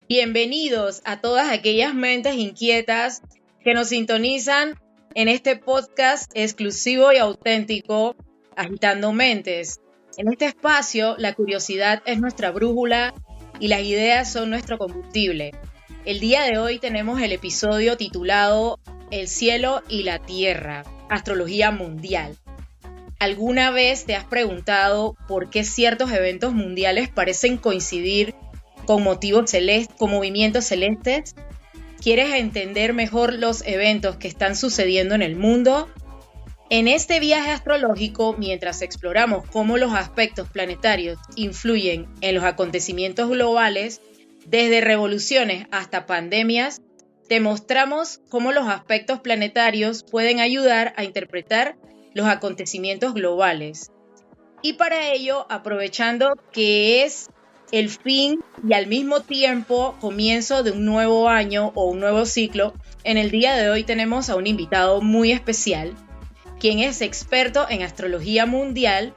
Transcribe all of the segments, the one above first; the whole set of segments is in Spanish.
Bienvenidos a todas aquellas mentes inquietas que nos sintonizan en este podcast exclusivo y auténtico, Agitando Mentes. En este espacio, la curiosidad es nuestra brújula y las ideas son nuestro combustible. El día de hoy tenemos el episodio titulado El cielo y la tierra, astrología mundial. ¿Alguna vez te has preguntado por qué ciertos eventos mundiales parecen coincidir con motivos celestes, con movimientos celestes? ¿Quieres entender mejor los eventos que están sucediendo en el mundo? En este viaje astrológico, mientras exploramos cómo los aspectos planetarios influyen en los acontecimientos globales, desde revoluciones hasta pandemias, te mostramos cómo los aspectos planetarios pueden ayudar a interpretar los acontecimientos globales. Y para ello, aprovechando que es el fin y al mismo tiempo comienzo de un nuevo año o un nuevo ciclo, en el día de hoy tenemos a un invitado muy especial, quien es experto en astrología mundial,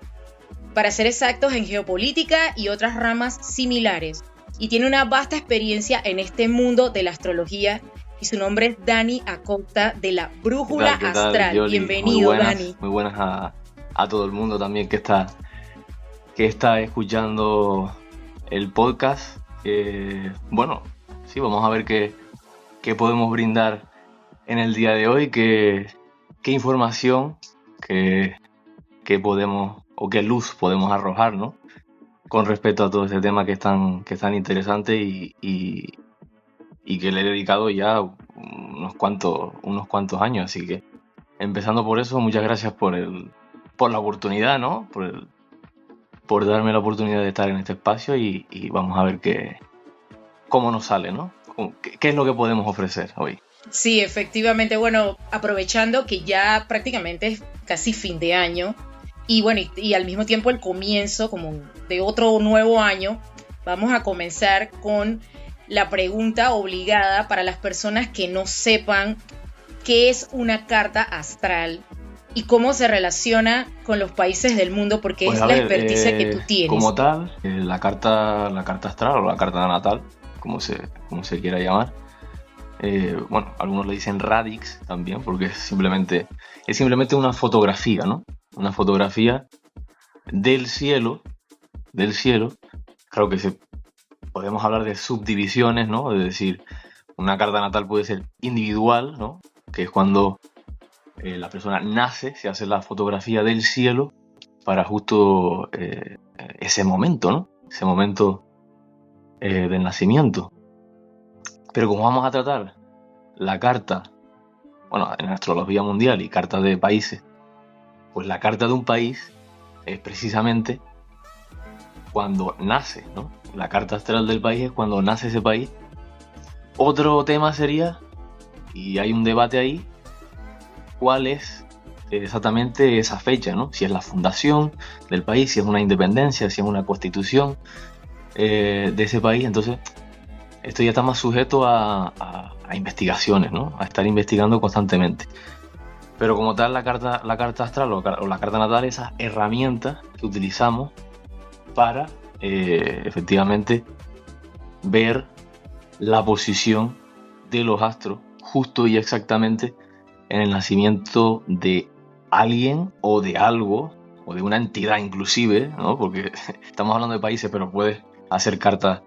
para ser exactos en geopolítica y otras ramas similares, y tiene una vasta experiencia en este mundo de la astrología, y su nombre es Dani Acosta de la Brújula Astral. Yoli? Bienvenido, Dani. Muy buenas a todo el mundo también que está escuchando el podcast. Sí, vamos a ver qué podemos brindar en el día de hoy, qué información que podemos o qué luz podemos arrojar, ¿no? Con respecto a todo este tema que es tan interesante y que le he dedicado ya unos cuantos años. Así que, empezando por eso, muchas gracias por la oportunidad, ¿no? Por darme la oportunidad de estar en este espacio y vamos a ver cómo nos sale, ¿no? ¿Qué es lo que podemos ofrecer hoy? Sí, efectivamente. Bueno, aprovechando que ya prácticamente es casi fin de año y al mismo tiempo el comienzo como de otro nuevo año, vamos a comenzar con la pregunta obligada para las personas que no sepan qué es una carta astral y cómo se relaciona con los países del mundo, porque pues es la experticia que tú tienes. Como tal, la carta astral o la carta natal, como se quiera llamar, algunos le dicen radix también, porque es simplemente una fotografía, ¿no? Una fotografía del cielo. Creo que podemos hablar de subdivisiones, ¿no? Es decir, una carta natal puede ser individual, ¿no? Que es cuando la persona nace, se hace la fotografía del cielo para justo ese momento, ¿no? Ese momento del nacimiento. Pero como vamos a tratar la carta, en astrología mundial y cartas de países, pues la carta de un país es precisamente cuando nace, ¿no? La carta astral del país es cuando nace ese país. Otro tema sería, y hay un debate ahí, cuál es exactamente esa fecha, ¿no? Si es la fundación del país, si es una independencia, si es una constitución de ese país. Entonces, esto ya está más sujeto a investigaciones, ¿no? A estar investigando constantemente. Pero como tal, la carta astral o la carta natal, esas herramientas que utilizamos para efectivamente ver la posición de los astros justo y exactamente en el nacimiento de alguien o de algo o de una entidad inclusive, ¿no? Porque estamos hablando de países, pero puedes hacer cartas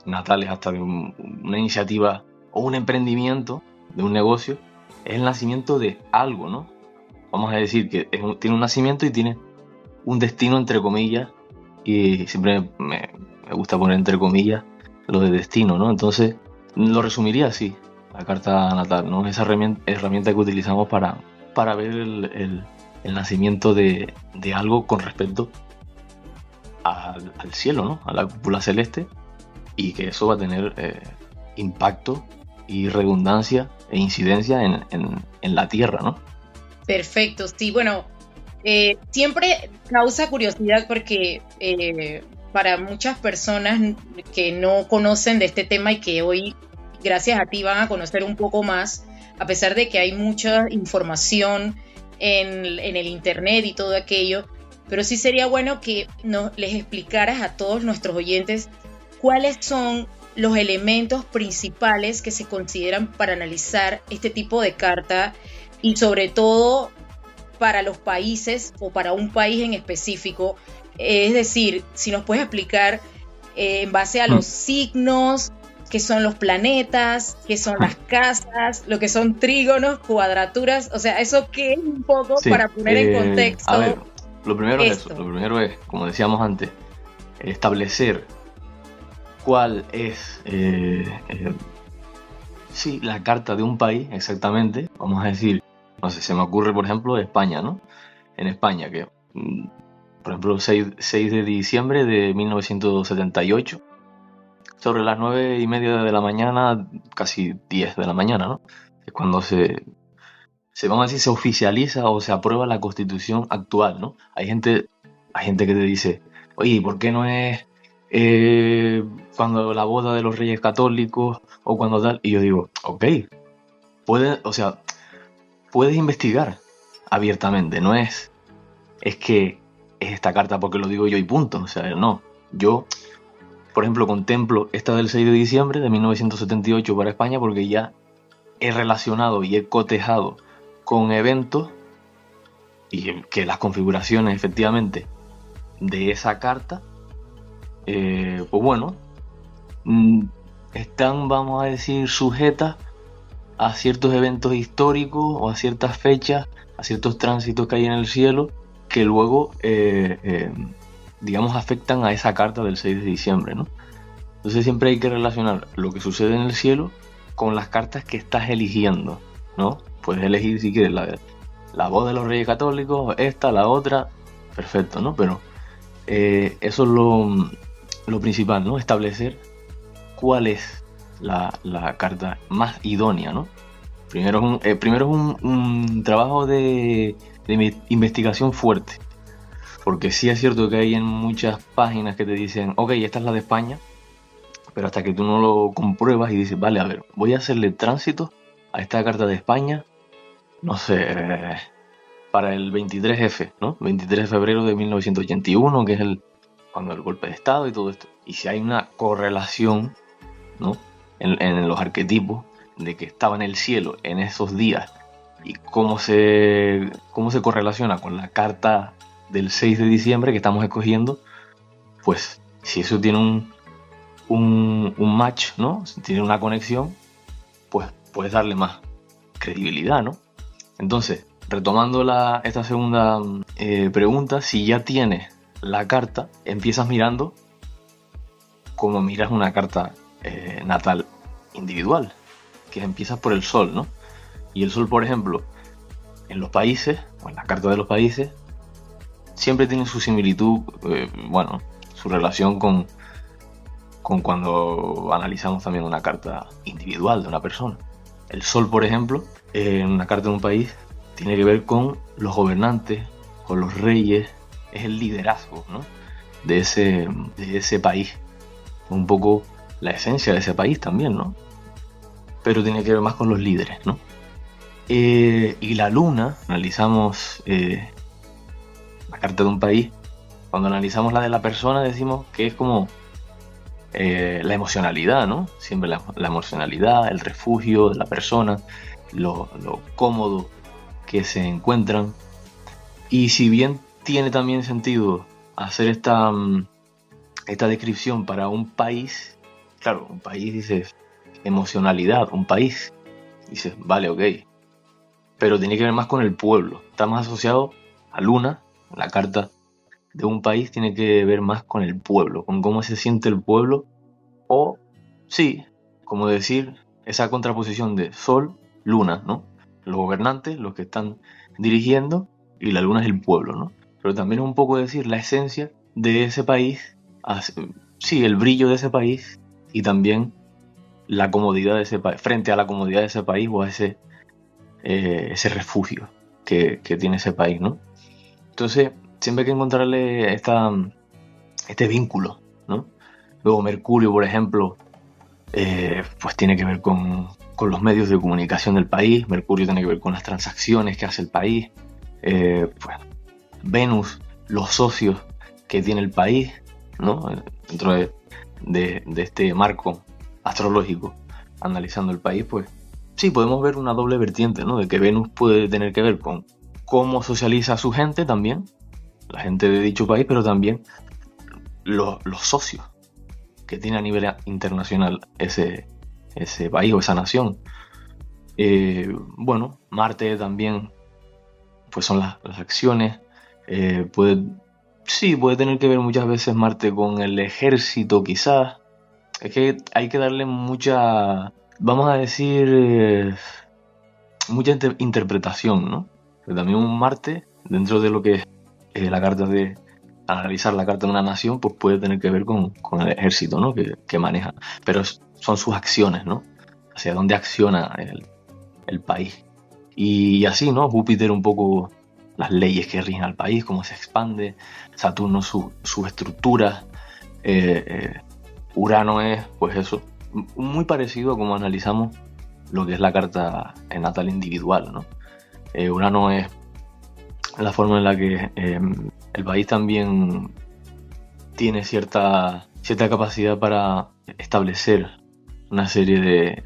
natales hasta de una iniciativa o un emprendimiento de un negocio. Es el nacimiento de algo, ¿no? Vamos a decir que tiene un nacimiento y tiene un destino, entre comillas, y siempre me gusta poner entre comillas lo de destino, ¿no? Entonces lo resumiría así, la carta natal, ¿no? Esa herramienta que utilizamos para ver el nacimiento de algo con respecto al cielo, ¿no? A la cúpula celeste, y que eso va a tener impacto y redundancia e incidencia en la Tierra, ¿no? Perfecto, sí, bueno, siempre causa curiosidad porque para muchas personas que no conocen de este tema y que hoy, gracias a ti, van a conocer un poco más, a pesar de que hay mucha información en el internet y todo aquello, pero sí sería bueno que les explicaras a todos nuestros oyentes cuáles son los elementos principales que se consideran para analizar este tipo de carta y sobre todo para los países o para un país en específico. Es decir, si nos puedes explicar en base a los signos, qué son los planetas, qué son las casas, lo que son trígonos, cuadraturas, o sea, eso que es un poco para poner en contexto. A ver, lo primero es eso, lo primero es, como decíamos antes, establecer cuál es la carta de un país exactamente. Vamos a decir, no sé, se me ocurre por ejemplo España, ¿no? En España, que por ejemplo 6 de diciembre de 1978, sobre las 9:30 de la mañana, casi 10 de la mañana, ¿no? Es cuando vamos a decir, se oficializa o se aprueba la Constitución actual, ¿no? Hay gente que te dice, oye, ¿por qué no es cuando la boda de los Reyes Católicos o cuando tal? Y yo digo, ok, puedes investigar abiertamente, no es que es esta carta porque lo digo yo y punto, o sea, no. Yo, por ejemplo, contemplo esta del 6 de diciembre de 1978 para España porque ya he relacionado y he cotejado con eventos y que las configuraciones efectivamente de esa carta pues bueno, están, vamos a decir, sujetas a ciertos eventos históricos o a ciertas fechas, a ciertos tránsitos que hay en el cielo que luego digamos afectan a esa carta del 6 de diciembre, ¿no? Entonces siempre hay que relacionar lo que sucede en el cielo con las cartas que estás eligiendo, ¿no? Puedes elegir si quieres la voz de los Reyes Católicos, esta, la otra, perfecto, ¿no? Pero eso es lo principal, ¿no? Establecer cuál es la carta más idónea, ¿no? Primero es un trabajo de investigación fuerte, porque sí es cierto que hay en muchas páginas que te dicen, ok, esta es la de España, pero hasta que tú no lo compruebas y dices, vale, a ver, voy a hacerle tránsito a esta carta de España, no sé, para el 23F, ¿no? 23 de febrero de 1981, que es cuando el golpe de Estado y todo esto. Y si hay una correlación, ¿no? En los arquetipos de que estaba en el cielo en esos días y cómo se correlaciona con la carta del 6 de diciembre que estamos escogiendo, pues si eso tiene un match, ¿no? Si tiene una conexión, pues puedes darle más credibilidad, ¿no? Entonces, retomando esta segunda pregunta, si ya tienes la carta, empiezas mirando como miras una carta natal individual, que empiezas por el sol, ¿no? Y el sol, por ejemplo, en los países, o en la carta de los países, siempre tiene su similitud, su relación con cuando analizamos también una carta individual de una persona. El sol, por ejemplo, en una carta de un país, tiene que ver con los gobernantes, con los reyes, es el liderazgo, ¿no? de ese país, un poco la esencia de ese país también, ¿no? Pero tiene que ver más con los líderes, ¿no? Y la luna, analizamos la carta de un país, cuando analizamos la de la persona decimos que es como la emocionalidad, ¿no? Siempre la emocionalidad, el refugio de la persona, lo cómodo que se encuentran. Y si bien tiene también sentido hacer esta descripción para un país, claro, un país dices emocionalidad, un país, dices, vale, ok, pero tiene que ver más con el pueblo, está más asociado a luna, la carta de un país tiene que ver más con el pueblo, con cómo se siente el pueblo, o sí, como decir, esa contraposición de sol, luna, ¿no? Los gobernantes, los que están dirigiendo, y la luna es el pueblo, ¿no? Pero también es un poco decir la esencia de ese país, sí, el brillo de ese país, y también la comodidad de ese país, frente a la comodidad de ese país o a ese refugio que tiene ese país, ¿no? Entonces, siempre hay que encontrarle este vínculo, ¿no? Luego Mercurio, por ejemplo, pues tiene que ver con los medios de comunicación del país. Mercurio tiene que ver con las transacciones que hace el país. Pues, Venus, los socios que tiene el país, ¿no? Dentro de este marco astrológico, analizando el país, pues sí, podemos ver una doble vertiente, ¿no? De que Venus puede tener que ver con cómo socializa a su gente también, la gente de dicho país, pero también los socios que tiene a nivel internacional ese país o esa nación. Bueno, Marte también, pues son las acciones. Puede tener que ver muchas veces Marte con el ejército, quizás. Es que hay que darle mucha, vamos a decir, mucha interpretación, ¿no? Pero también un Marte, dentro de lo que es la carta de analizar la carta de una nación, pues puede tener que ver con el ejército, ¿no? que maneja. Pero son sus acciones, ¿no? Hacia dónde acciona el país. Y así, ¿no? Júpiter un poco las leyes que rigen al país, cómo se expande, Saturno su estructura, Urano es, pues eso, muy parecido a cómo analizamos lo que es la carta natal individual, ¿no? Urano es la forma en la que el país también tiene cierta capacidad para establecer una serie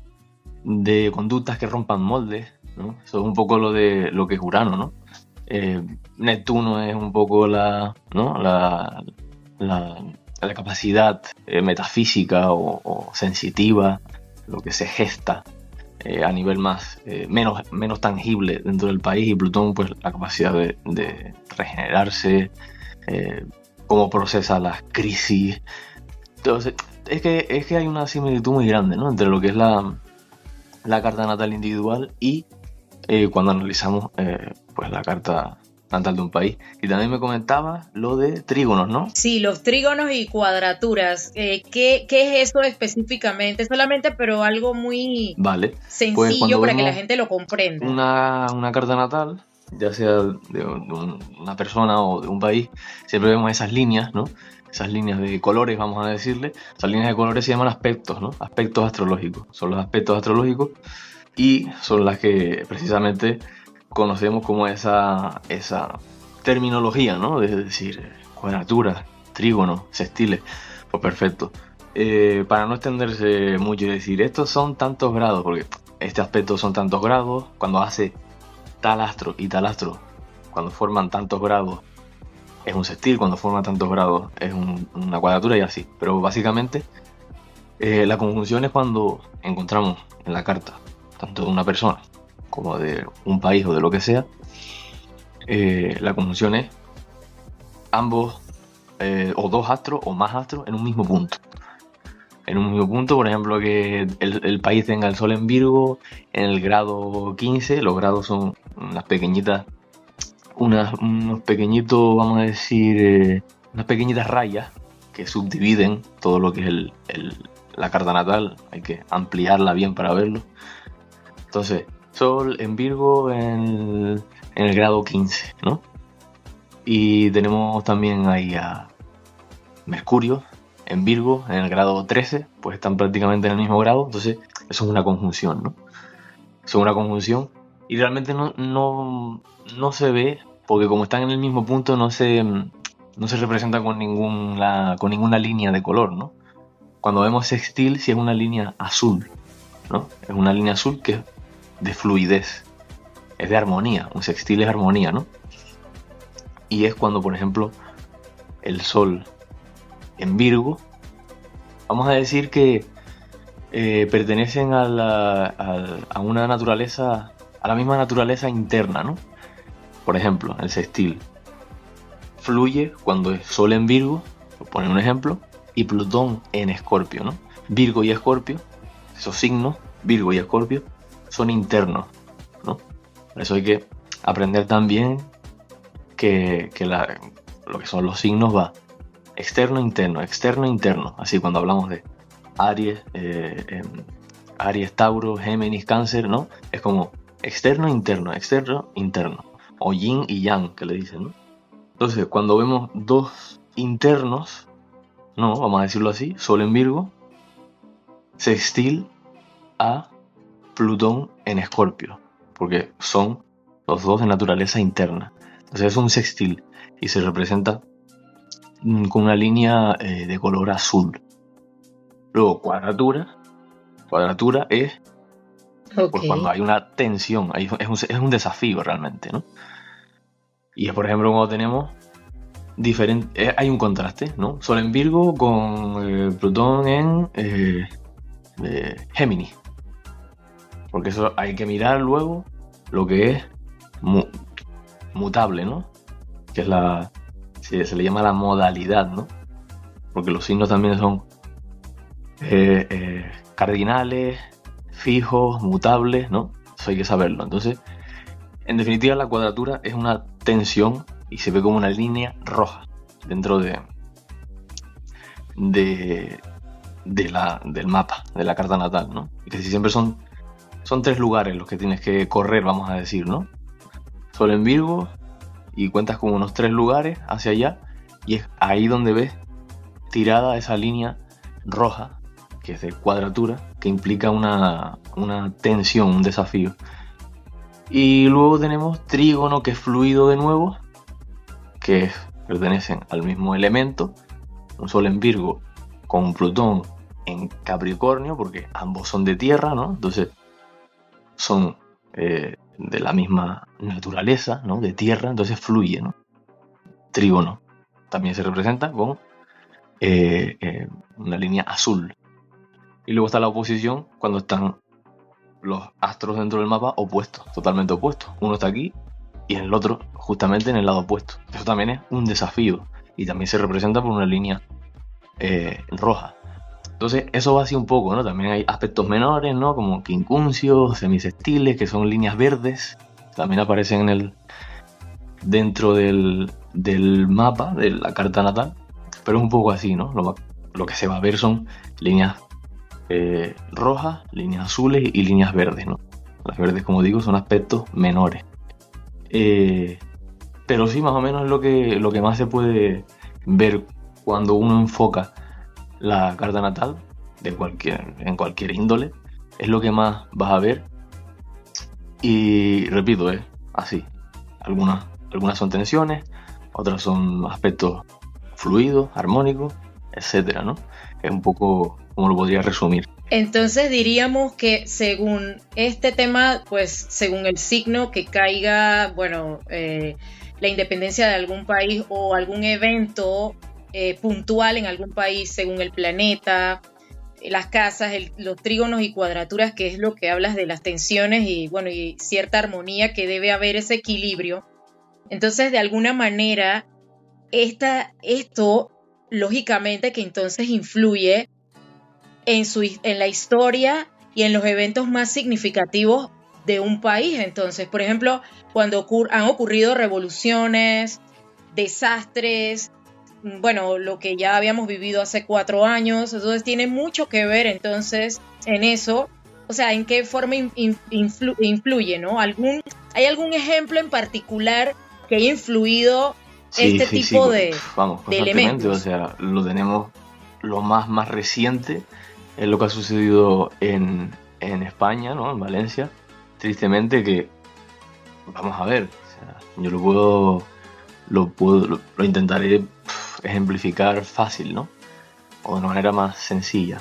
de conductas que rompan moldes, ¿no? Eso es un poco lo que es Urano, ¿no? Neptuno es un poco la capacidad metafísica o sensitiva, lo que se gesta a nivel menos tangible dentro del país, y Plutón, pues la capacidad de regenerarse, cómo procesa las crisis. Entonces, es que hay una similitud muy grande, ¿no? Entre lo que es la carta natal individual y cuando analizamos pues la carta natal de un país. Y también me comentaba lo de trígonos, ¿no? Sí, los trígonos y cuadraturas. ¿Qué es eso específicamente? Solamente, pero algo muy sencillo pues para que la gente lo comprenda. Una carta natal, ya sea de una persona o de un país, siempre vemos esas líneas, ¿no? Esas líneas de colores, vamos a decirle. Esas líneas de colores se llaman aspectos, ¿no? Aspectos astrológicos. Son los aspectos astrológicos y son las que precisamente conocemos como esa terminología, ¿no? De decir cuadraturas, trígonos, sextiles. Pues perfecto. Para no extenderse mucho y decir estos son tantos grados, porque este aspecto son tantos grados, cuando hace tal astro y tal astro, cuando forman tantos grados es un sextil, cuando forman tantos grados es una cuadratura y así. Pero básicamente la conjunción es cuando encontramos en la carta, tanto de una persona como de un país o de lo que sea, la conjunción es ambos o dos astros o más astros en un mismo punto. En un mismo punto, por ejemplo, que el país tenga el Sol en Virgo en el grado 15, los grados son unas pequeñitas, unos pequeñitos, vamos a decir, unas pequeñitas rayas que subdividen todo lo que es la carta natal. Hay que ampliarla bien para verlo. Entonces, Sol en Virgo en el grado 15, ¿no? Y tenemos también ahí a Mercurio en Virgo en el grado 13, pues están prácticamente en el mismo grado. Entonces, eso es una conjunción, ¿no? Eso es una conjunción y realmente no se ve, porque como están en el mismo punto no se representa con ninguna línea de color, ¿no? Cuando vemos sextil, sí es una línea azul, ¿no? Es una línea azul que es de fluidez, es de armonía. Un sextil es armonía, ¿no? Y es cuando, por ejemplo, el Sol en Virgo, vamos a decir que pertenecen a una naturaleza, a la misma naturaleza interna, ¿no? Por ejemplo, el sextil fluye cuando es Sol en Virgo, por poner un ejemplo, y Plutón en Escorpio, ¿no? Virgo y Escorpio, esos signos, Virgo y Escorpio, son internos, ¿no? Por eso hay que aprender también que lo que son los signos va externo, interno. Así cuando hablamos de Aries, Tauro, Géminis, Cáncer, ¿no? Es como externo, interno. O yin y yang, que le dicen, ¿no? Entonces, cuando vemos dos internos, ¿no? Vamos a decirlo así, Sol en Virgo, sextil a Plutón en Escorpio, porque son los dos de naturaleza interna. Entonces es un sextil y se representa con una línea de color azul. Luego cuadratura Cuadratura es Ok. pues cuando hay una tensión, es un desafío realmente, ¿no? Y es, por ejemplo, cuando tenemos hay un contraste, ¿no? Sol en Virgo con Plutón en Géminis. Porque eso hay que mirar luego lo que es mutable, ¿no? Que es se le llama la modalidad, ¿no? Porque los signos también son cardinales, fijos, mutables, ¿no? Eso hay que saberlo. Entonces, en definitiva, la cuadratura es una tensión y se ve como una línea roja dentro del mapa, de la carta natal, ¿no? Y que siempre son 3 lugares los que tienes que correr, vamos a decir, ¿no? Sol en Virgo y cuentas con unos 3 lugares hacia allá y es ahí donde ves tirada esa línea roja, que es de cuadratura, que implica una tensión, un desafío. Y luego tenemos trígono, que es fluido de nuevo, que pertenecen al mismo elemento, un Sol en Virgo con Plutón en Capricornio, porque ambos son de tierra, ¿no? Entonces son de la misma naturaleza, ¿no? De tierra, entonces fluye, ¿no? Trígono también se representa con una línea azul. Y luego está la oposición cuando están los astros dentro del mapa opuestos, totalmente opuestos. Uno está aquí y el otro justamente en el lado opuesto. Eso también es un desafío y también se representa por una línea roja. Entonces eso va así un poco, ¿no? También hay aspectos menores, ¿no? Como quincunциos, semisextiles, que son líneas verdes. También aparecen dentro del mapa de la carta natal. Pero es un poco así, ¿no? Lo que se va a ver son líneas rojas, líneas azules y líneas verdes, ¿no? Las verdes, como digo, son aspectos menores. Pero sí, más o menos es lo que más se puede ver cuando uno enfoca la carta natal en cualquier índole. Es lo que más vas a ver. Y repito, es así. Algunas son tensiones, otras son aspectos fluidos, armónicos, etcétera, ¿no? Es un poco como lo podría resumir. Entonces diríamos que según este tema, pues según el signo que caiga, bueno, la independencia de algún país o algún evento puntual en algún país, según el planeta, las casas, los trígonos y cuadraturas, que es lo que hablas de las tensiones y, bueno, y cierta armonía, que debe haber ese equilibrio. Entonces, de alguna manera, esto lógicamente que entonces influye en la historia y en los eventos más significativos de un país. Entonces, por ejemplo, cuando han ocurrido revoluciones, desastres, bueno, lo que ya habíamos vivido hace 4 años, entonces tiene mucho que ver entonces en eso, o sea, en qué forma influye, ¿no? ¿Hay algún ejemplo en particular que haya influido tipo de elementos? O sea, lo tenemos, lo más reciente es lo que ha sucedido en España, ¿no? En Valencia, tristemente, que vamos a ver, o sea, yo lo intentaré ejemplificar fácil, ¿no? O de una manera más sencilla.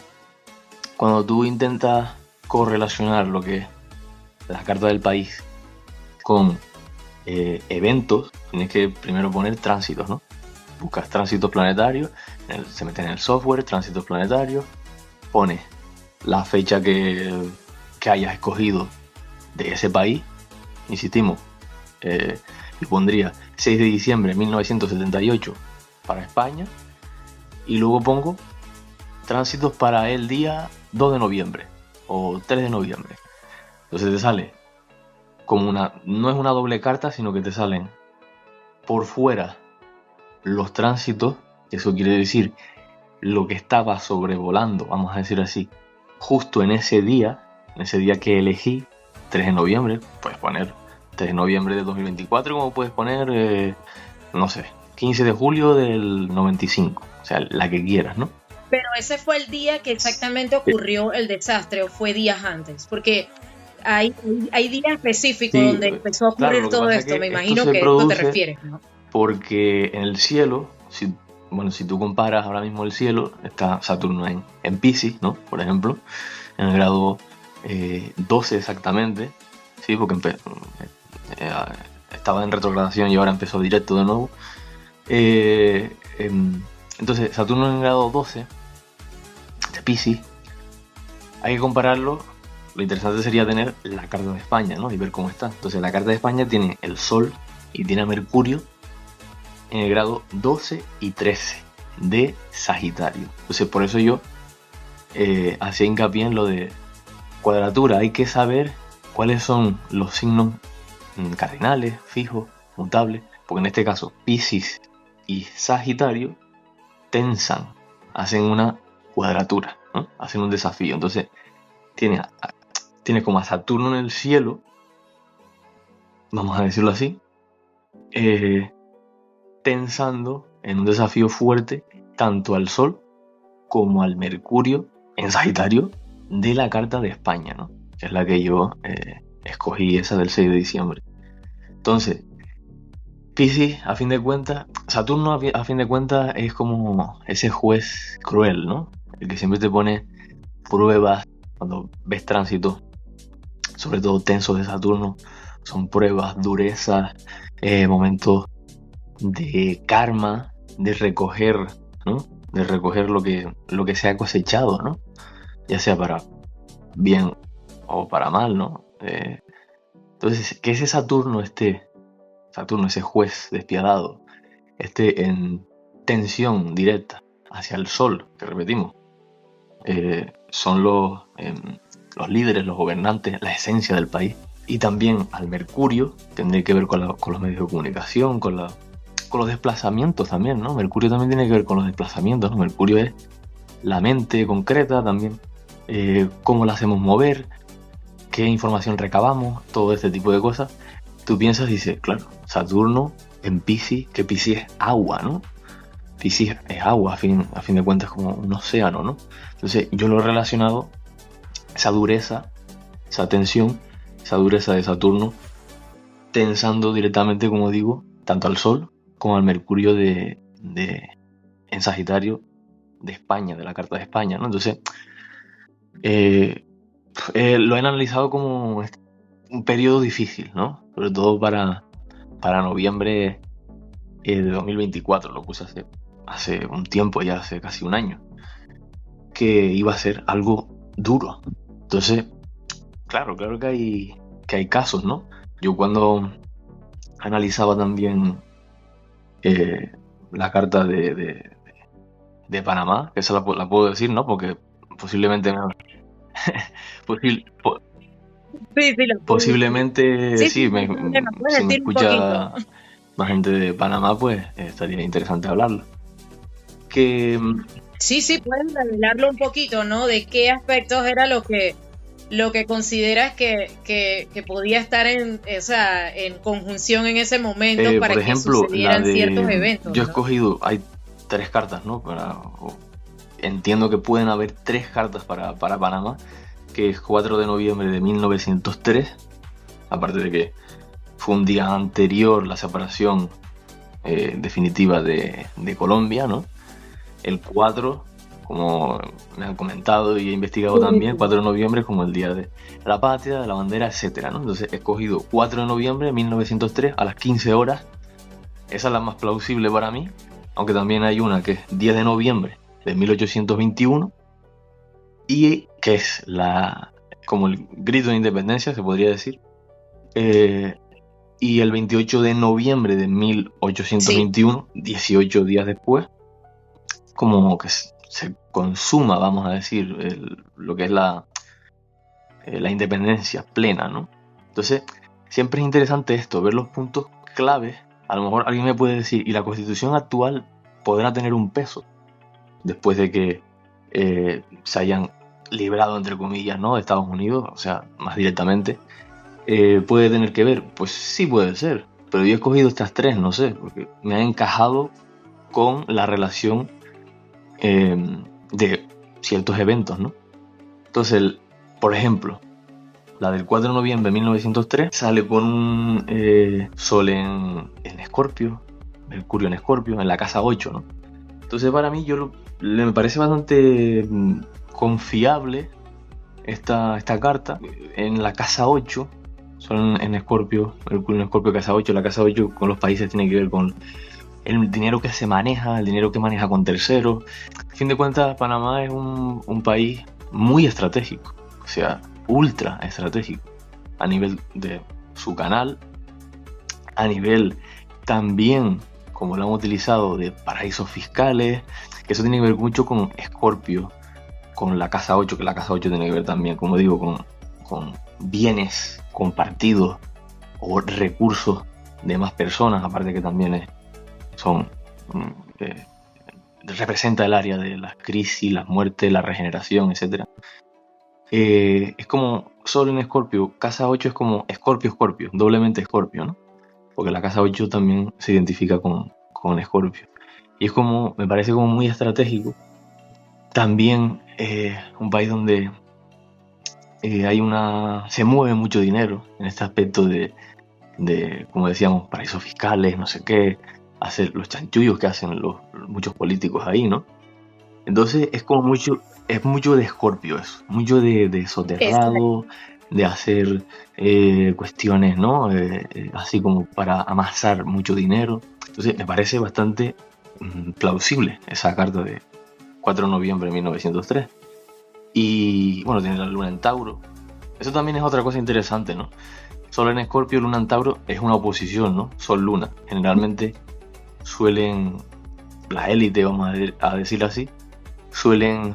Cuando tú intentas correlacionar lo que es la carta del país con eventos, tienes que primero poner tránsitos, ¿no? Buscas tránsitos planetarios, se mete en el software, tránsitos planetarios, pones la fecha que hayas escogido de ese país, insistimos, yo pondría 6 de diciembre de 1978 para España y luego pongo tránsitos para el día 2 de noviembre o 3 de noviembre. Entonces te sale como no es una doble carta, sino que te salen por fuera los tránsitos, eso quiere decir lo que estaba sobrevolando, vamos a decir así, justo en ese día que elegí, 3 de noviembre, puedes poner 3 de noviembre de 2024, como puedes poner, no sé, 15 de julio del 95, o sea, la que quieras, ¿no? Pero ese fue el día que exactamente ocurrió el desastre, o fue días antes, porque hay días específicos donde empezó a ocurrir todo esto, me imagino que a esto te refieres, ¿no? Porque en el cielo, si tú comparas ahora mismo el cielo, está Saturno en Piscis, ¿no? Por ejemplo, en el grado 12 exactamente, ¿sí? Porque estaba en retrogradación y ahora empezó directo de nuevo. Entonces, Saturno en el grado 12 de Piscis, hay que compararlo. Lo interesante sería tener la carta de España, ¿no? Y ver cómo está. Entonces, la carta de España tiene el Sol y tiene a Mercurio en el grado 12 y 13 de Sagitario. Entonces, por eso yo hacía hincapié en lo de cuadratura. Hay que saber cuáles son los signos cardinales, fijos, mutables, porque en este caso Piscis y Sagitario tensan, hacen una cuadratura, ¿no? Hacen un desafío. Entonces tiene como a Saturno en el cielo, vamos a decirlo así, tensando en un desafío fuerte tanto al Sol como al Mercurio en Sagitario de la carta de España, ¿no? Que es la que yo escogí, esa del 6 de diciembre. Entonces, Piscis, a fin de cuentas, Saturno a fin de cuentas es como ese juez cruel, ¿no? El que siempre te pone pruebas cuando ves tránsito, sobre todo tensos de Saturno, son pruebas, durezas, momentos de karma, de recoger, ¿no? De recoger lo que se ha cosechado, ¿no? Ya sea para bien o para mal, ¿no? Entonces, que ese Saturno, ese juez despiadado, esté en tensión directa hacia el Sol, que repetimos, son los líderes, los gobernantes, la esencia del país, y también al Mercurio, tendría que ver con los medios de comunicación, con los desplazamientos también, ¿no? Mercurio también tiene que ver con los desplazamientos, ¿no? Mercurio es la mente concreta también, cómo la hacemos mover, qué información recabamos, todo este tipo de cosas. Tú piensas y dices, claro, Saturno en Piscis, que Piscis es agua, ¿no? Piscis es agua, a fin de cuentas, como un océano, ¿no? Entonces yo lo he relacionado, esa dureza, esa tensión, esa dureza de Saturno, tensando directamente, como digo, tanto al Sol como al Mercurio en Sagitario de España, de la carta de España, ¿no? Entonces, lo he analizado como un periodo difícil, ¿no? Sobre todo para noviembre de 2024, lo puse hace un tiempo, ya hace casi un año, que iba a ser algo duro. Entonces, claro que hay casos, ¿no? Yo cuando analizaba también la carta de Panamá, que esa la puedo decir, ¿no? Porque posiblemente posiblemente sí, me puedes si me decir un escucha poquito. más gente de Panamá, pues estaría interesante hablarlo. Que Sí, puedes revelarlo un poquito, ¿no? De qué aspectos era lo que consideras que podía estar en conjunción en ese momento para por que ejemplo, sucedieran ciertos eventos, yo he ¿no? escogido, hay 3 cartas, ¿no? Entiendo que pueden haber 3 cartas para Panamá, que es 4 de noviembre de 1903, aparte de que fue un día anterior la separación definitiva de Colombia, ¿no? El 4, como me han comentado y he investigado también, 4 de noviembre como el día de la patria, de la bandera, etcétera, ¿no? Entonces he escogido 4 de noviembre de 1903 a las 15 horas. Esa es la más plausible para mí, aunque también hay una que es 10 de noviembre de 1821 y que es como el grito de independencia, se podría decir, y el 28 de noviembre de 1821, 18 días después, como que se consuma, vamos a decir, lo que es la independencia plena, ¿no? Entonces, siempre es interesante esto, ver los puntos claves. A lo mejor alguien me puede decir, ¿y la Constitución actual podrá tener un peso después de que se hayan librado, entre comillas, ¿no?, de Estados Unidos? O sea, más directamente, ¿puede tener que ver? Pues sí puede ser, pero yo he escogido estas 3, no sé, porque me ha encajado con la relación de ciertos eventos, ¿no? Entonces, por ejemplo, la del 4 de noviembre de 1903 sale con un Sol en Escorpio, Mercurio en Escorpio, en la casa 8, ¿no? Entonces, para mí, me parece bastante confiable esta carta en la casa 8, son en Escorpio, Mercurio en Escorpio, casa 8. La casa 8 con los países tiene que ver con el dinero que se maneja, el dinero que maneja con terceros. A fin de cuentas, Panamá es un país muy estratégico, o sea, ultra estratégico, a nivel de su canal, a nivel también, como lo han utilizado, de paraísos fiscales, que eso tiene que ver mucho con Escorpio, con la casa 8, que la casa 8 tiene que ver también, como digo, con bienes compartidos o recursos de más personas, aparte que también representa el área de las crisis, las muertes, la regeneración, etc. Es como Sol en Escorpio, casa 8 es como Escorpio, doblemente Escorpio, ¿no? Porque la casa 8 también se identifica con Escorpio. Y es como, me parece como muy estratégico. También un país donde se mueve mucho dinero en este aspecto de, como decíamos, paraísos fiscales, no sé qué, hacer los chanchullos que hacen muchos políticos ahí, ¿no? Entonces es mucho de Escorpio eso, mucho de soterrado, de hacer cuestiones, ¿no? Así como para amasar mucho dinero. Entonces me parece bastante plausible esa carta de 4 de noviembre de 1903. Y bueno, tiene la luna en Tauro. Eso también es otra cosa interesante, ¿no? Sol en Escorpio, luna en Tauro es una oposición, ¿no? Sol-luna. Generalmente suelen, la élite, vamos a decir así, suelen,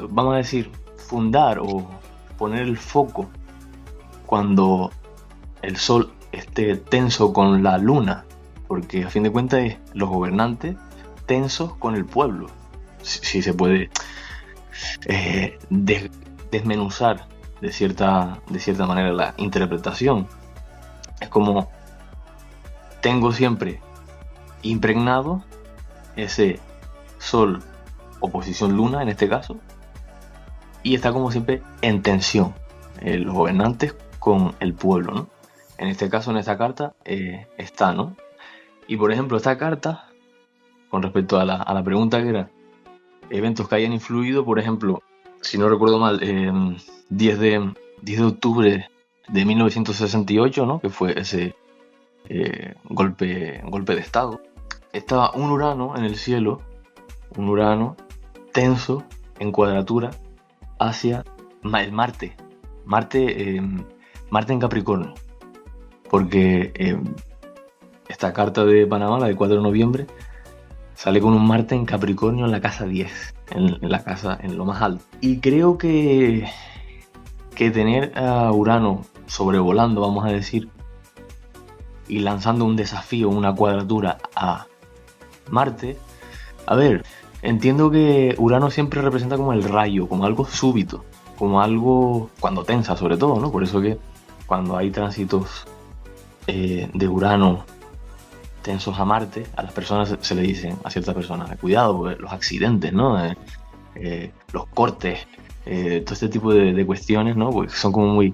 vamos a decir, fundar o poner el foco cuando el Sol esté tenso con la luna, porque a fin de cuentas es los gobernantes tensos con el pueblo. Si se puede desmenuzar de cierta manera la interpretación. Es como tengo siempre impregnado ese Sol oposición luna en este caso, y está como siempre en tensión los gobernantes con el pueblo, ¿no? En este caso, en esta carta está, ¿no? Y por ejemplo, esta carta, con respecto a la pregunta que era eventos que hayan influido, por ejemplo, si no recuerdo mal, 10 de octubre de 1968, ¿no? Que fue ese golpe de estado. Estaba un Urano en el cielo, un Urano tenso en cuadratura hacia el Marte. Marte en Capricornio. Porque esta carta de Panamá, la de 4 de noviembre, sale con un Marte en Capricornio en la casa 10, en la casa, en lo más alto. Y creo que tener a Urano sobrevolando, vamos a decir, y lanzando un desafío, una cuadratura a Marte, a ver, entiendo que Urano siempre representa como el rayo, como algo súbito, como algo cuando tensa sobre todo, ¿no? Por eso que cuando hay tránsitos de Urano tensos a Marte, a las personas se le dicen, a ciertas personas, cuidado, porque los accidentes, ¿no? Los cortes, todo este tipo de cuestiones, ¿no? Porque son como muy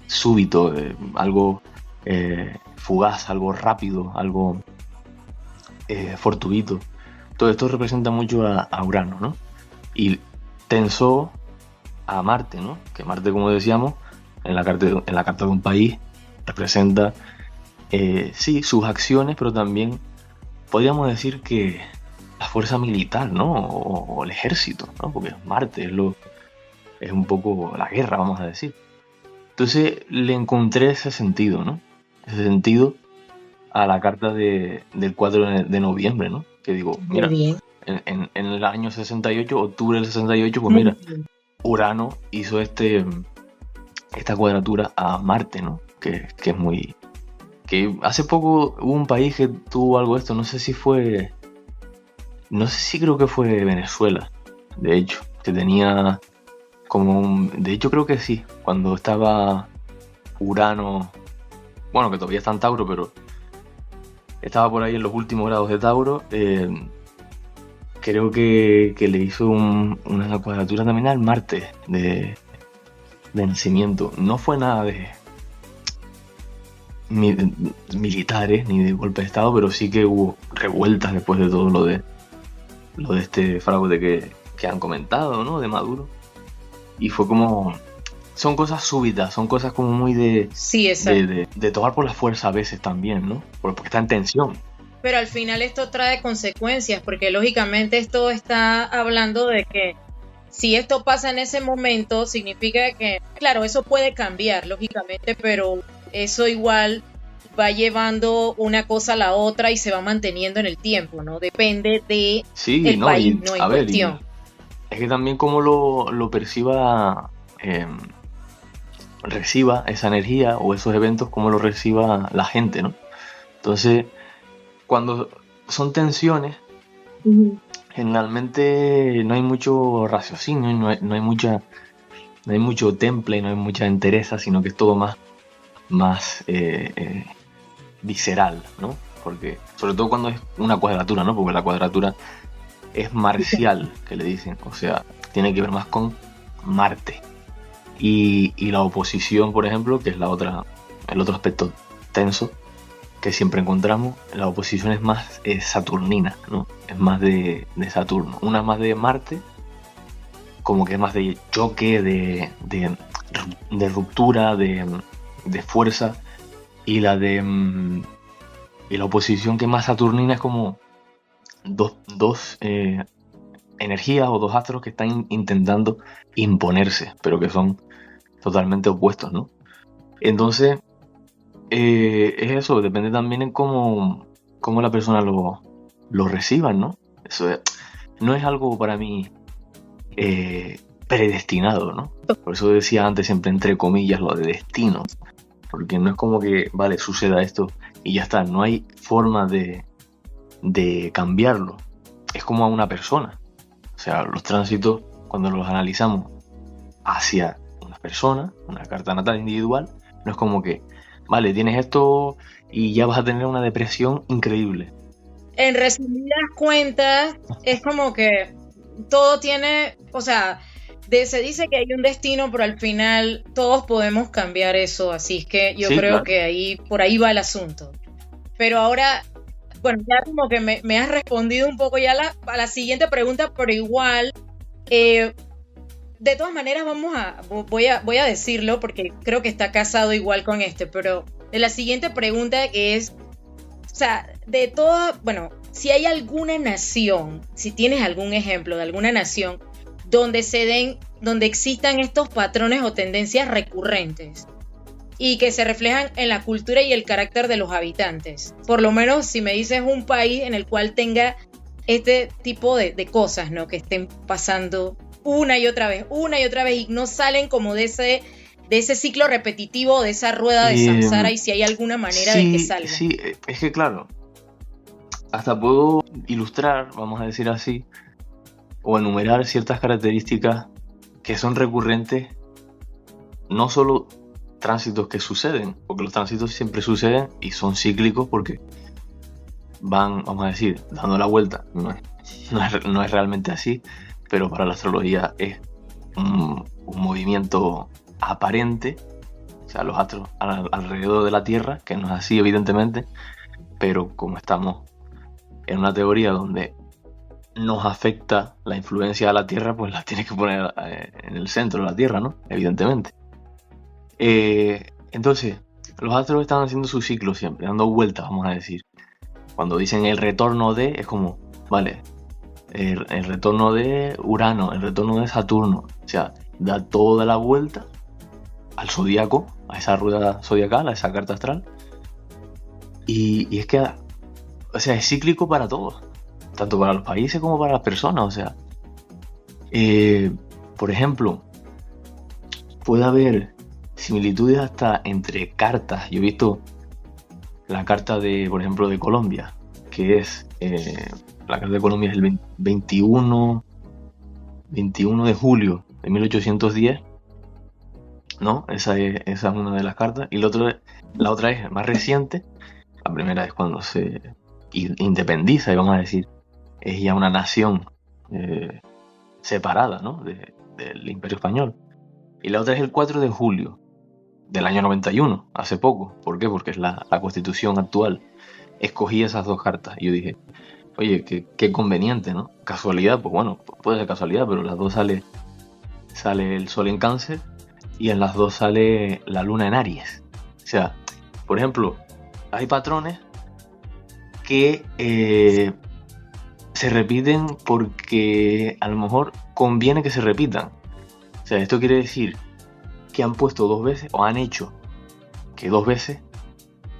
súbitos, algo fugaz, algo rápido, algo fortuito. Todo esto representa mucho a Urano, ¿no? Y tensó a Marte, ¿no? Que Marte, como decíamos, en la carta de un país representa sí, sus acciones, pero también podríamos decir que la fuerza militar, ¿no? O el ejército, ¿no? Porque Marte es un poco la guerra, vamos a decir. Entonces le encontré ese sentido, ¿no? Ese sentido a la carta del 4 de noviembre, ¿no? Que digo, mira, en el año 68, octubre del 68, pues mira, Urano hizo esta cuadratura a Marte, ¿no? Que es muy... Que hace poco hubo un país que tuvo algo de esto, no sé si creo que fue Venezuela, de hecho, que tenía como de hecho creo que sí, cuando estaba Urano, bueno, que todavía está en Tauro, pero estaba por ahí en los últimos grados de Tauro, creo que le hizo una cuadratura también al Marte de nacimiento. No fue nada de militares ni de golpe de estado, pero sí que hubo revueltas después de todo lo de este fraude que han comentado, ¿no? De Maduro. y fue como... Son cosas súbitas, son cosas como muy Sí, exacto. de tomar por la fuerza a veces también, ¿no? Porque está en tensión. Pero al final esto trae consecuencias, porque lógicamente esto está hablando de que si esto pasa en ese momento, significa que, claro, eso puede cambiar, lógicamente, pero eso igual va llevando una cosa a la otra y se va manteniendo en el tiempo, ¿no? Depende de Sí, el no, país, y ¿no? En a ver, y cuestión. es que también como lo perciba, reciba esa energía o esos eventos, como lo reciba la gente, ¿no? Entonces, cuando son tensiones, generalmente no hay mucho raciocinio, no hay mucho temple, no hay mucha entereza, sino que es todo más visceral, ¿no? Porque, sobre todo cuando es una cuadratura, ¿no? Porque la cuadratura es marcial, que le dicen, o sea, tiene que ver más con Marte. Y la oposición, por ejemplo, que es el otro aspecto tenso que siempre encontramos, la oposición es más saturnina, ¿no? Es más de Saturno. Una más de Marte, como que es más de choque, de ruptura, de fuerza, y y la oposición que es más saturnina es como dos energías o dos astros que están intentando imponerse, pero que son totalmente opuestos, ¿no? Entonces, es eso, depende también en cómo la persona lo reciba, ¿no? No es algo para mí predestinado, ¿no? Por eso decía antes, siempre entre comillas, lo de destino, porque no es como que, vale, suceda esto y ya está, no hay forma de cambiarlo. Es como a una persona. O sea, los tránsitos, cuando los analizamos hacia una persona, una carta natal individual, no es como que, vale, tienes esto y ya vas a tener una depresión increíble. En resumidas cuentas, es como que todo tiene, o sea, se dice que hay un destino, pero al final todos podemos cambiar eso, así es que yo Sí, creo claro. que por ahí va el asunto. Pero ahora, bueno, ya como que me has respondido un poco ya a la siguiente pregunta, pero igual, eh, de todas maneras voy a decirlo porque creo que está casado igual con este, pero de la siguiente pregunta que es, o sea, de toda, bueno, si hay alguna nación, si tienes algún ejemplo de alguna nación donde existan estos patrones o tendencias recurrentes y que se reflejan en la cultura y el carácter de los habitantes. Por lo menos si me dices un país en el cual tenga este tipo de cosas, ¿no? Que estén pasando una y otra vez, y no salen como de ese ciclo repetitivo, de esa rueda de samsara, y si hay alguna manera de que Sí, salgan. sí, es que claro, hasta puedo ilustrar, vamos a decir así, o enumerar ciertas características que son recurrentes, no solo tránsitos que suceden, porque los tránsitos siempre suceden y son cíclicos porque van, vamos a decir, dando la vuelta. No es realmente así, pero para la astrología es un movimiento aparente, o sea, los astros alrededor de la Tierra, que no es así evidentemente, pero como estamos en una teoría donde nos afecta la influencia de la Tierra, pues la tienes que poner en el centro de la Tierra, ¿no? Evidentemente. Entonces, los astros están haciendo su ciclo siempre, dando vueltas, vamos a decir. Cuando dicen el retorno de, es como, vale, el retorno de Urano, el retorno de Saturno, o sea, da toda la vuelta al zodiaco, a esa rueda zodiacal, a esa carta astral. Y es que, o sea, es cíclico para todos, tanto para los países como para las personas, o sea. Por ejemplo, puede haber similitudes hasta entre cartas. Yo he visto la carta de, por ejemplo, de Colombia, que es, la carta de Colombia es el 21 de julio de 1810, ¿no? Esa es una de las cartas. Y la otra es más reciente. La primera es cuando se independiza, y vamos a decir, es ya una nación separada, ¿no? Del Imperio Español. Y la otra es el 4 de julio del año 91, hace poco. ¿Por qué? Porque es la Constitución actual. Escogí esas dos cartas y yo dije, oye, qué conveniente, ¿no? Casualidad, pues bueno, puede ser casualidad, pero las dos salen sale el Sol en Cáncer y en las dos sale la Luna en Aries. O sea, por ejemplo, hay patrones que se repiten porque a lo mejor conviene que se repitan. O sea, esto quiere decir que han puesto 2 veces o han hecho que 2 veces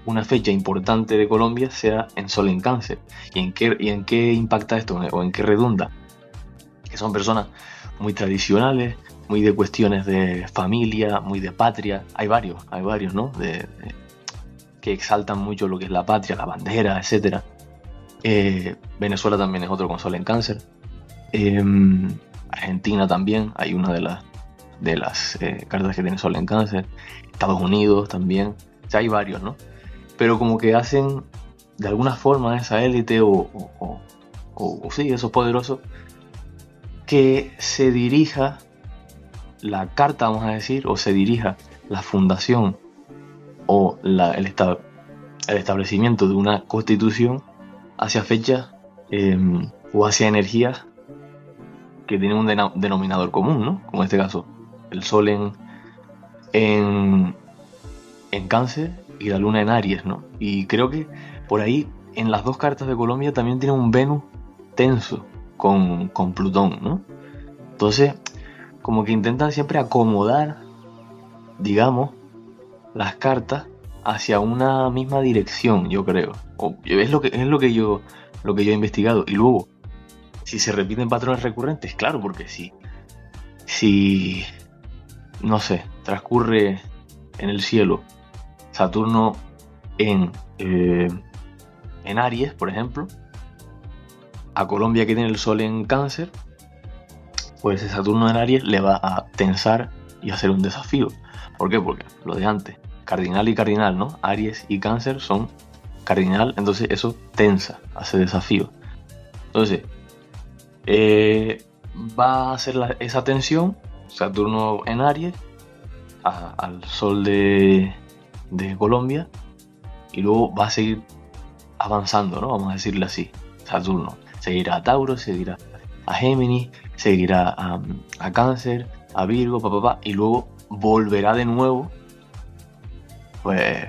una fecha importante de Colombia sea en Sol en Cáncer. ¿Y en qué impacta esto o en qué redunda? Que son personas muy tradicionales, muy de cuestiones de familia, muy de patria. Hay varios, ¿no? Que exaltan mucho lo que es la patria, la bandera, etc. Venezuela también es otro con Sol en Cáncer. Argentina también, hay una de las cartas que tiene Sol en Cáncer. Estados Unidos también. O sea, hay varios, ¿no? Pero como que hacen de alguna forma esa élite o sí, esos poderosos, que se dirija la carta, vamos a decir, o se dirija la fundación o el establecimiento de una constitución hacia fechas o hacia energías que tienen un denominador común, ¿no? Como en este caso, el Sol en Cáncer y la Luna en Aries, ¿no? Y creo que por ahí en las dos cartas de Colombia también tiene un Venus tenso con Plutón, ¿no? Entonces, como que intentan siempre acomodar, digamos, las cartas hacia una misma dirección, yo creo. Es lo que yo he investigado. Y luego, si se repiten patrones recurrentes, claro, porque si no sé, transcurre en el cielo Saturno en Aries, por ejemplo, a Colombia que tiene el Sol en Cáncer, pues ese Saturno en Aries le va a tensar y hacer un desafío. ¿Por qué? Porque lo de antes, cardinal y cardinal, ¿no? Aries y Cáncer son cardinal, entonces eso tensa, hace desafío. Entonces, va a hacer esa tensión, Saturno en Aries, al Sol de Colombia, y luego va a seguir avanzando, ¿no? Vamos a decirle así. Saturno seguirá a Tauro, seguirá a Géminis, seguirá a Cáncer, a Virgo, y luego volverá de nuevo, pues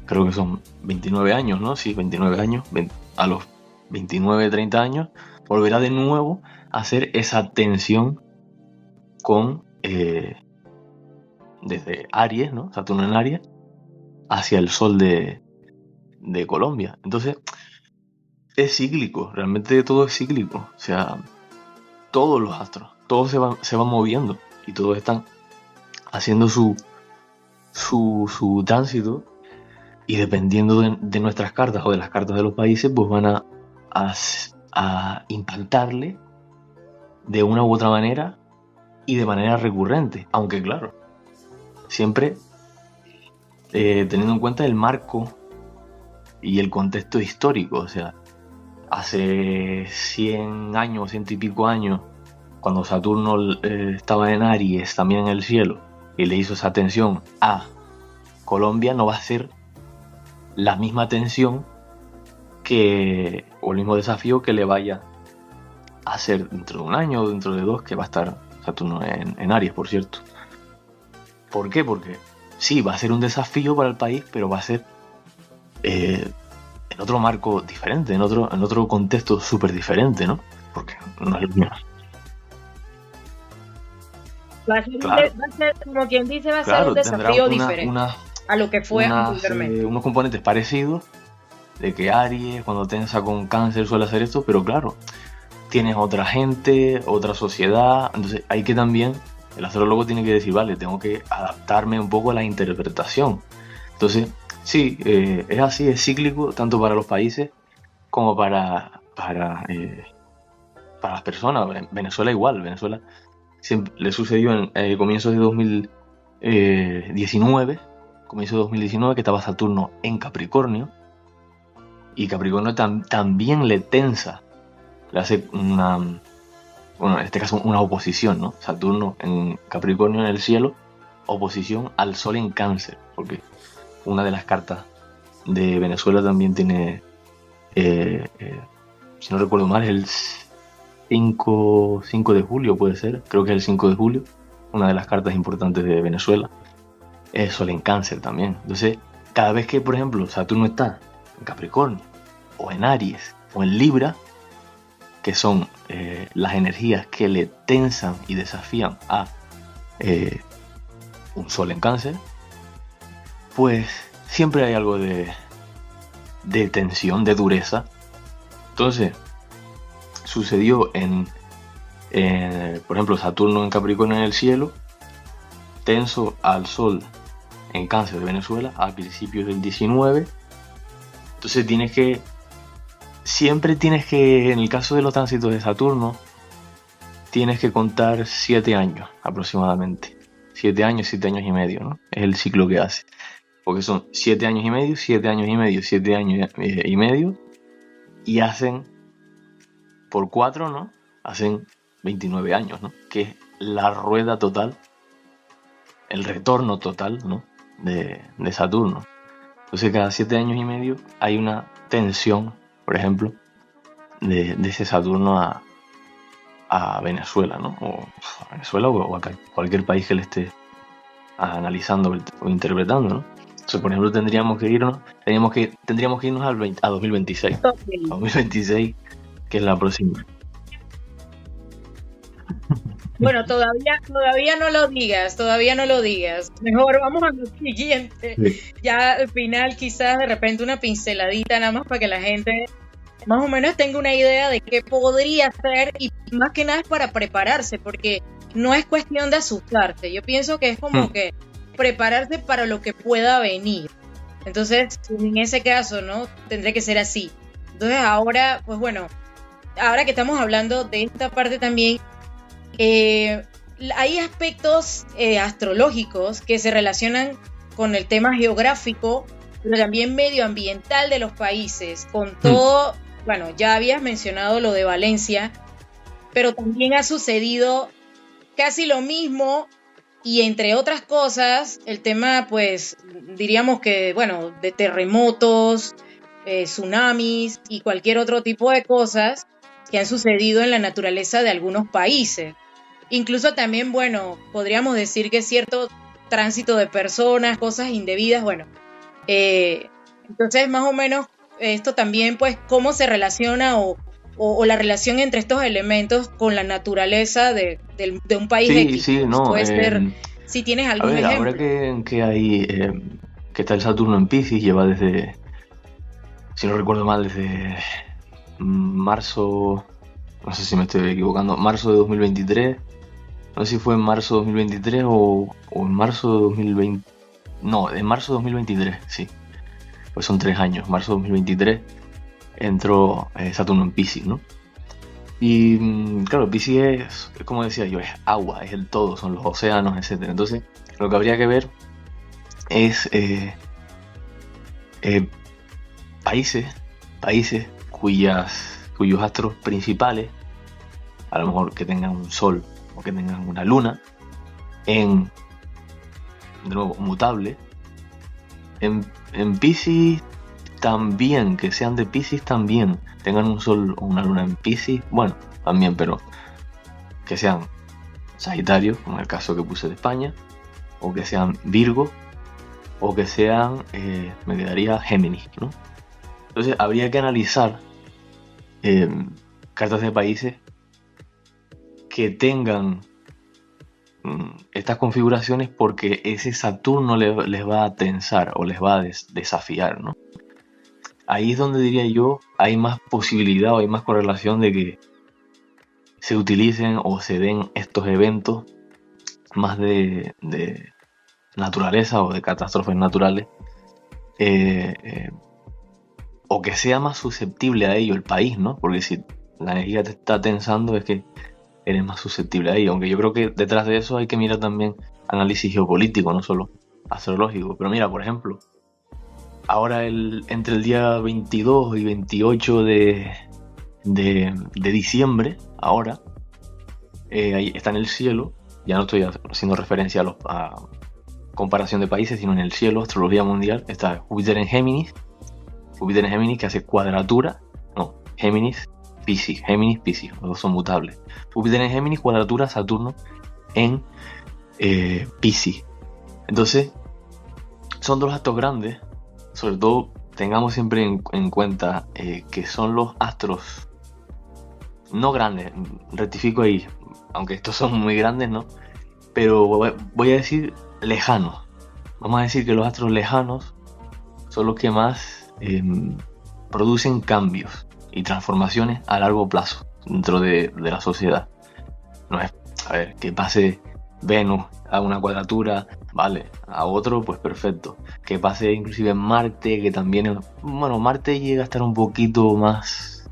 creo que son 29 años, ¿no? Sí, 29 años, a los 29, 30 años, volverá de nuevo a hacer esa tensión con desde Aries, ¿no? Saturno en Aries, hacia el Sol de Colombia. Entonces, es cíclico, realmente todo es cíclico. O sea, todos los astros, todos se van moviendo y todos están haciendo su tránsito, y dependiendo de nuestras cartas o de las cartas de los países, pues van a impactarle de una u otra manera y de manera recurrente. Aunque claro, siempre teniendo en cuenta el marco y el contexto histórico. O sea, hace 100 años, 100 y pico años, cuando Saturno estaba en Aries, también en el cielo, y le hizo esa tensión a Colombia, no va a ser la misma tensión o el mismo desafío que le vaya a hacer dentro de un año o dentro de 2, que va a estar Saturno en Aries, por cierto. ¿Por qué? Porque sí, va a ser un desafío para el país, pero va a ser en otro marco diferente, en otro contexto súper diferente, ¿no? Porque no es lo mismo. Va a ser, como quien dice, va a ser un desafío diferente a lo que fue anteriormente. Unos componentes parecidos, de que Aries, cuando tensa con Cáncer, suele hacer esto, pero claro, tienes otra gente, otra sociedad, entonces hay que también, el astrólogo tiene que decir, vale, tengo que adaptarme un poco a la interpretación. Entonces, sí, es así, es cíclico, tanto para los países como para las personas. Venezuela igual, Venezuela siempre le sucedió en comienzos de 2019, que estaba Saturno en Capricornio, y Capricornio también le tensa, le hace en este caso una oposición, ¿no? Saturno en Capricornio en el cielo, oposición al Sol en Cáncer, porque una de las cartas de Venezuela también tiene, si no recuerdo mal, es el 5 de julio, puede ser, creo que es el 5 de julio, una de las cartas importantes de Venezuela, es Sol en Cáncer también. Entonces, cada vez que, por ejemplo, Saturno está en Capricornio, o en Aries, o en Libra, que son las energías que le tensan y desafían a un Sol en Cáncer, pues siempre hay algo de tensión, de dureza. Entonces, sucedió por ejemplo, Saturno en Capricornio en el cielo, tenso al Sol en Cáncer de Venezuela a principios del 19. Entonces siempre tienes que, en el caso de los tránsitos de Saturno, tienes que contar 7 años aproximadamente. 7 años, 7 años y medio, ¿no? Es el ciclo que hace. Porque son 7 años y medio, 7 años y medio, 7 años y medio. Y hacen, por 4, ¿no? Hacen 29 años, ¿no? Que es la rueda total, el retorno total, ¿no? de Saturno. Entonces cada 7 años y medio hay una tensión, por ejemplo, de ese Saturno a Venezuela, ¿no? O a Venezuela o a cualquier país que le esté analizando o interpretando, ¿no? Entonces, por ejemplo, tendríamos que irnos a 2026. Okay. A 2026, que es la próxima. Bueno, todavía no lo digas. Mejor vamos a lo siguiente. Sí. Ya al final quizás de repente una pinceladita nada más para que la gente más o menos tenga una idea de qué podría ser, y más que nada es para prepararse, porque no es cuestión de asustarse. Yo pienso que es como que prepararse para lo que pueda venir. Entonces, en ese caso, ¿no? Tendría que ser así. Entonces ahora, pues bueno, ahora que estamos hablando de esta parte también, hay aspectos astrológicos que se relacionan con el tema geográfico, pero también medioambiental de los países, con todo. Bueno, ya habías mencionado lo de Valencia, pero también ha sucedido casi lo mismo, y entre otras cosas, el tema, pues, diríamos que, bueno, de terremotos, tsunamis y cualquier otro tipo de cosas que han sucedido en la naturaleza de algunos países. Incluso también, bueno, podríamos decir que cierto tránsito de personas, cosas indebidas, bueno. Entonces, más o menos, esto también, pues, cómo se relaciona o la relación entre estos elementos con la naturaleza de un país X. Sí, no. Puede ser, si tienes algún ejemplo. Ahora que hay, que está el Saturno en Piscis, lleva desde, si no recuerdo mal, desde marzo, no sé si me estoy equivocando, marzo de 2023. No sé si fue en marzo de 2023 o en marzo de 2020. No, en marzo de 2023, sí. Pues son 3 años. Marzo de 2023 entró Saturno en Piscis, ¿no? Y claro, Piscis es, como decía yo, es agua, es el todo, son los océanos, etc. Entonces, lo que habría que ver es países cuyos astros principales, a lo mejor que tengan un sol o que tengan una luna de nuevo, mutable. En Piscis también, que sean de Piscis también, tengan un sol o una luna en Piscis, bueno, también, pero que sean Sagitario, como en el caso que puse de España, o que sean Virgo, o que sean, me quedaría Géminis, ¿no? Entonces habría que analizar cartas de países que tengan estas configuraciones, porque ese Saturno les va a tensar o les va a desafiar, ¿no? Ahí es donde diría yo hay más posibilidad o hay más correlación de que se utilicen o se den estos eventos más de naturaleza o de catástrofes naturales, o que sea más susceptible a ello el país, ¿no? Porque si la energía te está tensando es que eres más susceptible a ello, aunque yo creo que detrás de eso hay que mirar también análisis geopolítico, no solo astrológico. Pero mira, por ejemplo, ahora entre el día 22 y 28 de diciembre, ahora, ahí está en el cielo, ya no estoy haciendo referencia a comparación de países, sino en el cielo, astrología mundial, está Júpiter en Géminis que hace cuadratura, Géminis, Piscis, los dos son mutables. Júpiter en Géminis, cuadratura Saturno en Piscis. Entonces, son dos astros grandes, sobre todo tengamos siempre en cuenta que son los astros no grandes, rectifico ahí, aunque estos son muy grandes, ¿no? Pero voy a decir lejanos. Vamos a decir que los astros lejanos son los que más producen cambios y transformaciones a largo plazo dentro de la sociedad. No es, a ver, que pase Venus a una cuadratura, vale, a otro, pues perfecto. Que pase inclusive Marte, que también es, bueno, Marte llega a estar un poquito más,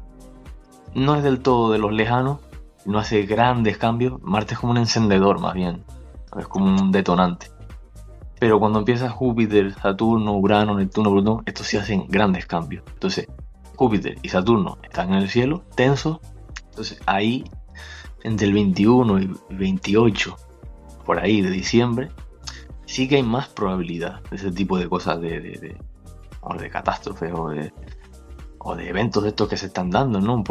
no es del todo de los lejanos, no hace grandes cambios. Marte es como un encendedor más bien, es como un detonante. Pero cuando empieza Júpiter, Saturno, Urano, Neptuno, Plutón, estos sí hacen grandes cambios. Entonces, Júpiter y Saturno están en el cielo, tensos. Entonces, ahí, entre el 21 y 28, por ahí, de diciembre, sí que hay más probabilidad de ese tipo de cosas, de catástrofes o de eventos de estos que se están dando, ¿no? Un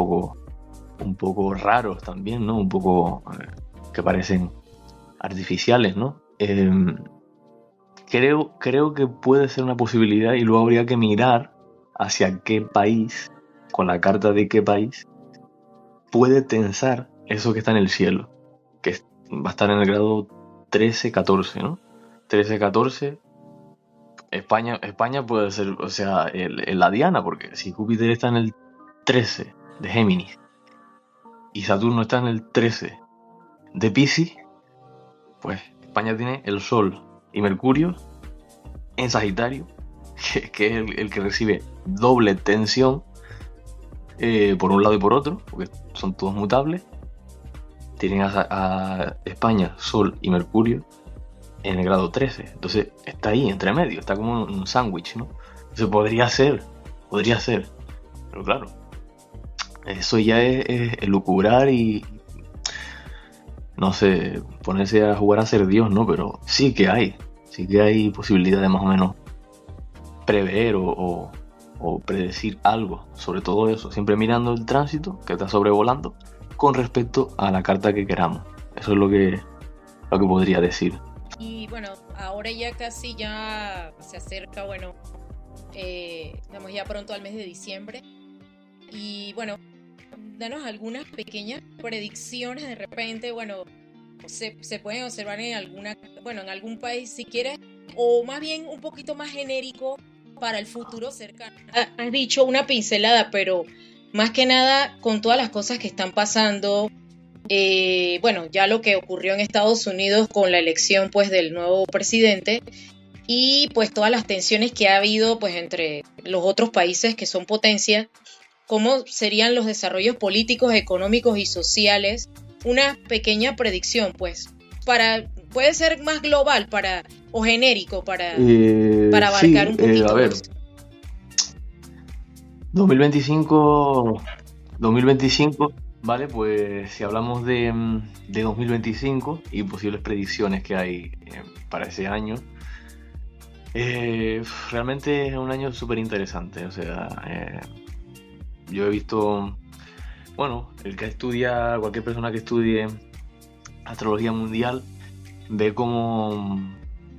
poco raros también, ¿no? Un poco que parecen artificiales, ¿no? Creo que puede ser una posibilidad y luego habría que mirar hacia qué país, con la carta de qué país, puede tensar eso que está en el cielo, que va a estar en el grado 13-14, ¿no? 13-14, España puede ser, o sea, la diana, porque si Júpiter está en el 13 de Géminis y Saturno está en el 13 de Piscis, pues España tiene el Sol y Mercurio en Sagitario, que es el que recibe doble tensión por un lado y por otro, porque son todos mutables. Tienen a España, Sol y Mercurio en el grado 13. Entonces está ahí, entre medio, está como un sándwich, ¿no? Entonces podría ser. Pero claro, eso ya es elucubrar y no sé, ponerse a jugar a ser Dios, ¿no? Pero sí que hay posibilidad de más o menos prever o predecir algo sobre todo eso, siempre mirando el tránsito que está sobrevolando con respecto a la carta que queramos. Eso es lo que podría decir. Y bueno, ahora ya casi ya se acerca, bueno, estamos ya pronto al mes de diciembre. Y bueno, danos algunas pequeñas predicciones de repente, bueno, se pueden observar en algún país si quieres, o más bien un poquito más genérico para el futuro cercano. Has dicho una pincelada, pero más que nada con todas las cosas que están pasando, ya lo que ocurrió en Estados Unidos con la elección pues del nuevo presidente y pues todas las tensiones que ha habido pues entre los otros países que son potencias, cómo serían los desarrollos políticos, económicos y sociales. Una pequeña predicción pues puede ser más global o genérico para abarcar un poquito. A ver, 2025, vale, pues si hablamos de 2025 y posibles predicciones que hay para ese año, realmente es un año súper interesante. O sea, yo he visto, bueno, cualquier persona que estudie astrología mundial ve como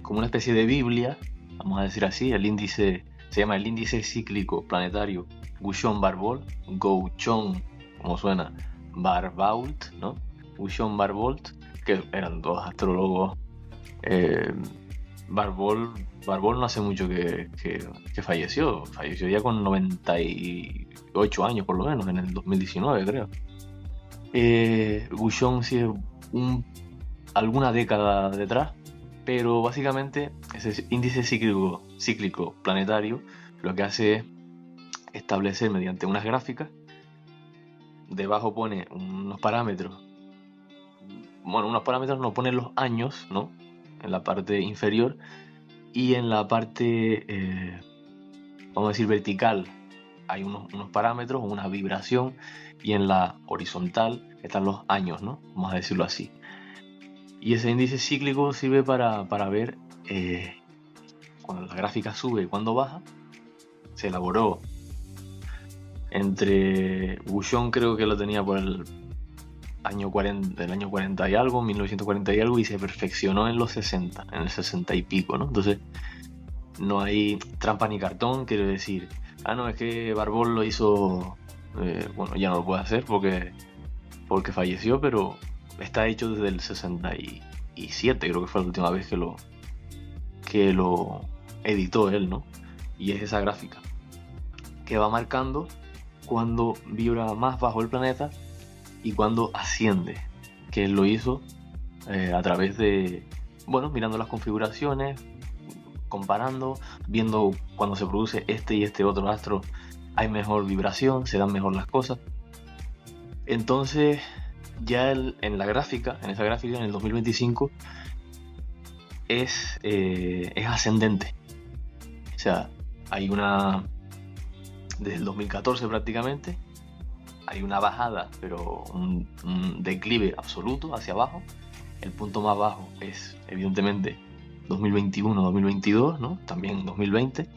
una especie de Biblia, vamos a decir así. El índice se llama el índice cíclico planetario Gauchon-Barbault, como suena, Barbault, ¿no? Gauchon-Barbault, que eran dos astrólogos. Barbault no hace mucho que falleció ya con 98 años por lo menos, en el 2019 creo. Gauchon sí es alguna década detrás, pero básicamente ese índice cíclico planetario lo que hace es establecer mediante unas gráficas. Debajo pone unos parámetros. Bueno, unos parámetros nos ponen los años, ¿no? En la parte inferior, y en la parte, vamos a decir, vertical hay unos parámetros, una vibración, y en la horizontal están los años, ¿no? Vamos a decirlo así. Y ese índice cíclico sirve para ver cuando la gráfica sube y cuando baja. Se elaboró entre Gauchon, creo que lo tenía por el del año 40 y algo, 1940 y algo, y se perfeccionó en los 60, en el 60 y pico, ¿no? Entonces no hay trampa ni cartón, quiero decir, no, es que Barbol lo hizo, bueno, ya no lo puede hacer porque falleció, pero está hecho desde el 67, creo que fue la última vez que lo editó él, ¿no? Y es esa gráfica que va marcando cuando vibra más bajo el planeta y cuando asciende, que él lo hizo a través de, bueno, mirando las configuraciones, comparando, viendo cuando se produce este y este otro astro, hay mejor vibración, se dan mejor las cosas. Entonces, ya en esa gráfica, en el 2025, es ascendente. O sea, hay desde el 2014 prácticamente, hay una bajada, pero un declive absoluto hacia abajo. El punto más bajo es, evidentemente, 2021-2022, ¿no? También 2020.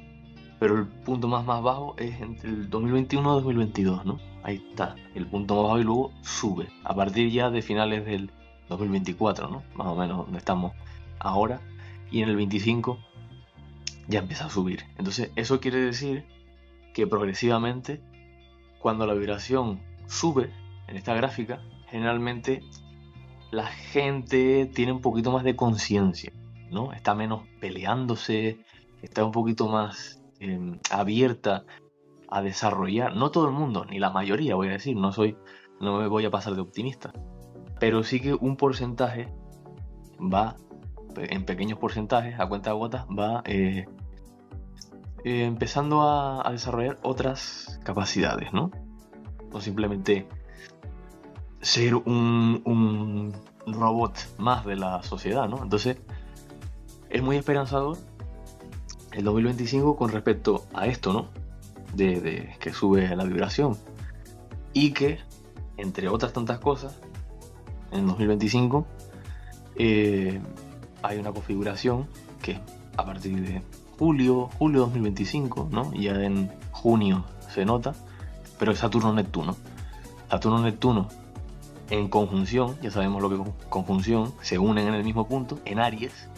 Pero el punto más bajo es entre el 2021 y 2022, ¿no? Ahí está, el punto más bajo, y luego sube. A partir ya de finales del 2024, ¿no? Más o menos donde estamos ahora. Y en el 25 ya empieza a subir. Entonces, eso quiere decir que progresivamente, cuando la vibración sube en esta gráfica, generalmente la gente tiene un poquito más de conciencia, ¿no? Está menos peleándose, está un poquito más abierta a desarrollar. No todo el mundo, ni la mayoría, voy a decir, no me voy a pasar de optimista, pero sí que un porcentaje va, en pequeños porcentajes, a cuenta de gotas, va empezando a desarrollar otras capacidades, ¿no? No simplemente ser un robot más de la sociedad, ¿no? Entonces, es muy esperanzador el 2025 con respecto a esto, ¿no? De que sube la vibración. Y que, entre otras tantas cosas, en el 2025 hay una configuración que a partir de julio 2025, ¿no? Ya en junio se nota, pero es Saturno-Neptuno. Saturno-Neptuno en conjunción, ya sabemos lo que es conjunción, se unen en el mismo punto, en Aries.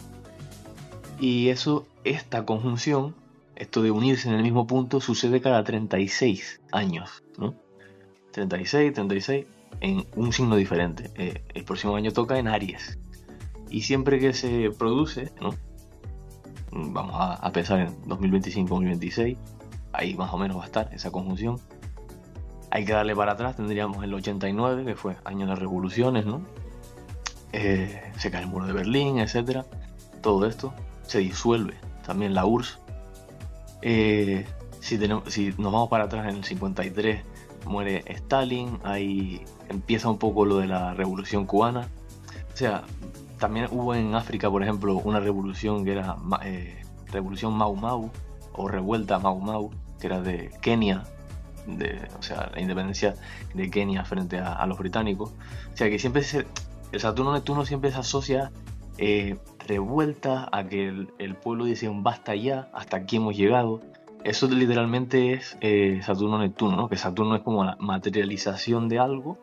Y esta conjunción, esto de unirse en el mismo punto, sucede cada 36 años, ¿no? 36, en un signo diferente. El próximo año toca en Aries. Y siempre que se produce, ¿no? Vamos a pensar en 2025-2026, ahí más o menos va a estar esa conjunción. Hay que darle para atrás, tendríamos el 89, que fue año de revoluciones, ¿no? Se cae el muro de Berlín, etc. Todo esto se disuelve, también la URSS. Si nos vamos para atrás, en el 53 muere Stalin, ahí empieza un poco lo de la revolución cubana. O sea, también hubo en África, por ejemplo, una revolución que era revolución Mau Mau, o revuelta Mau Mau, que era de Kenia, o sea, la independencia de Kenia frente a los británicos. O sea, que siempre el Saturno-Neptuno siempre se asocia revuelta, a que el pueblo dice un basta ya, hasta aquí hemos llegado. Eso literalmente es Saturno-Neptuno, ¿no? Que Saturno es como la materialización de algo,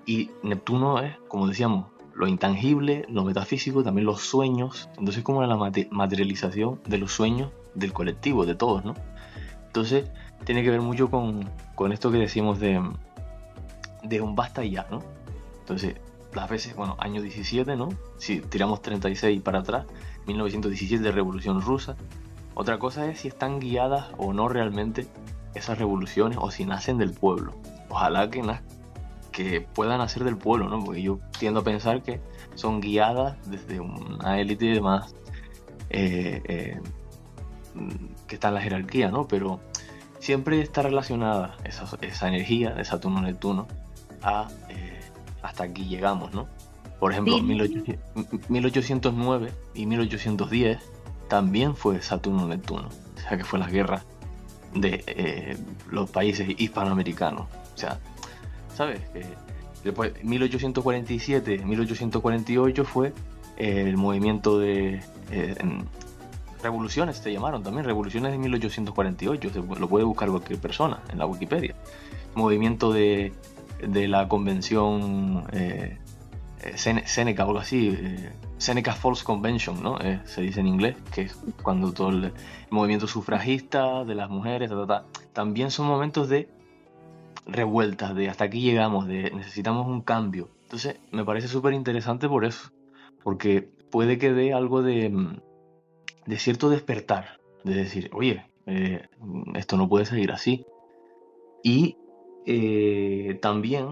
y Neptuno es, como decíamos, lo intangible, lo metafísico, también los sueños. Entonces, como la materialización de los sueños del colectivo, de todos, ¿no? Entonces, tiene que ver mucho con esto que decimos de un basta ya, ¿no? Entonces, las veces, bueno, año 17, ¿no? Si tiramos 36 para atrás, 1917, Revolución Rusa. Otra cosa es si están guiadas o no realmente esas revoluciones, o si nacen del pueblo. Ojalá que puedan nacer del pueblo, ¿no? Porque yo tiendo a pensar que son guiadas desde una élite más que está en la jerarquía, ¿no? Pero siempre está relacionada esa energía de Saturno-Neptuno a hasta aquí llegamos, ¿no? Por ejemplo, sí. 1809 y 1810 también fue Saturno-Neptuno, o sea, que fue la guerra de los países hispanoamericanos. O sea, ¿sabes? Después, 1847, 1848 fue el movimiento de revoluciones, se llamaron también, revoluciones de 1848, lo puede buscar cualquier persona en la Wikipedia. Movimiento de de la convención Seneca o algo así, Seneca Falls Convention, ¿no? Se dice en inglés, que es cuando todo el movimiento sufragista de las mujeres, también son momentos de revueltas, de hasta aquí llegamos, de necesitamos un cambio. Entonces me parece súper interesante por eso, porque puede que dé algo de cierto despertar, de decir, oye, esto no puede seguir así. Y también,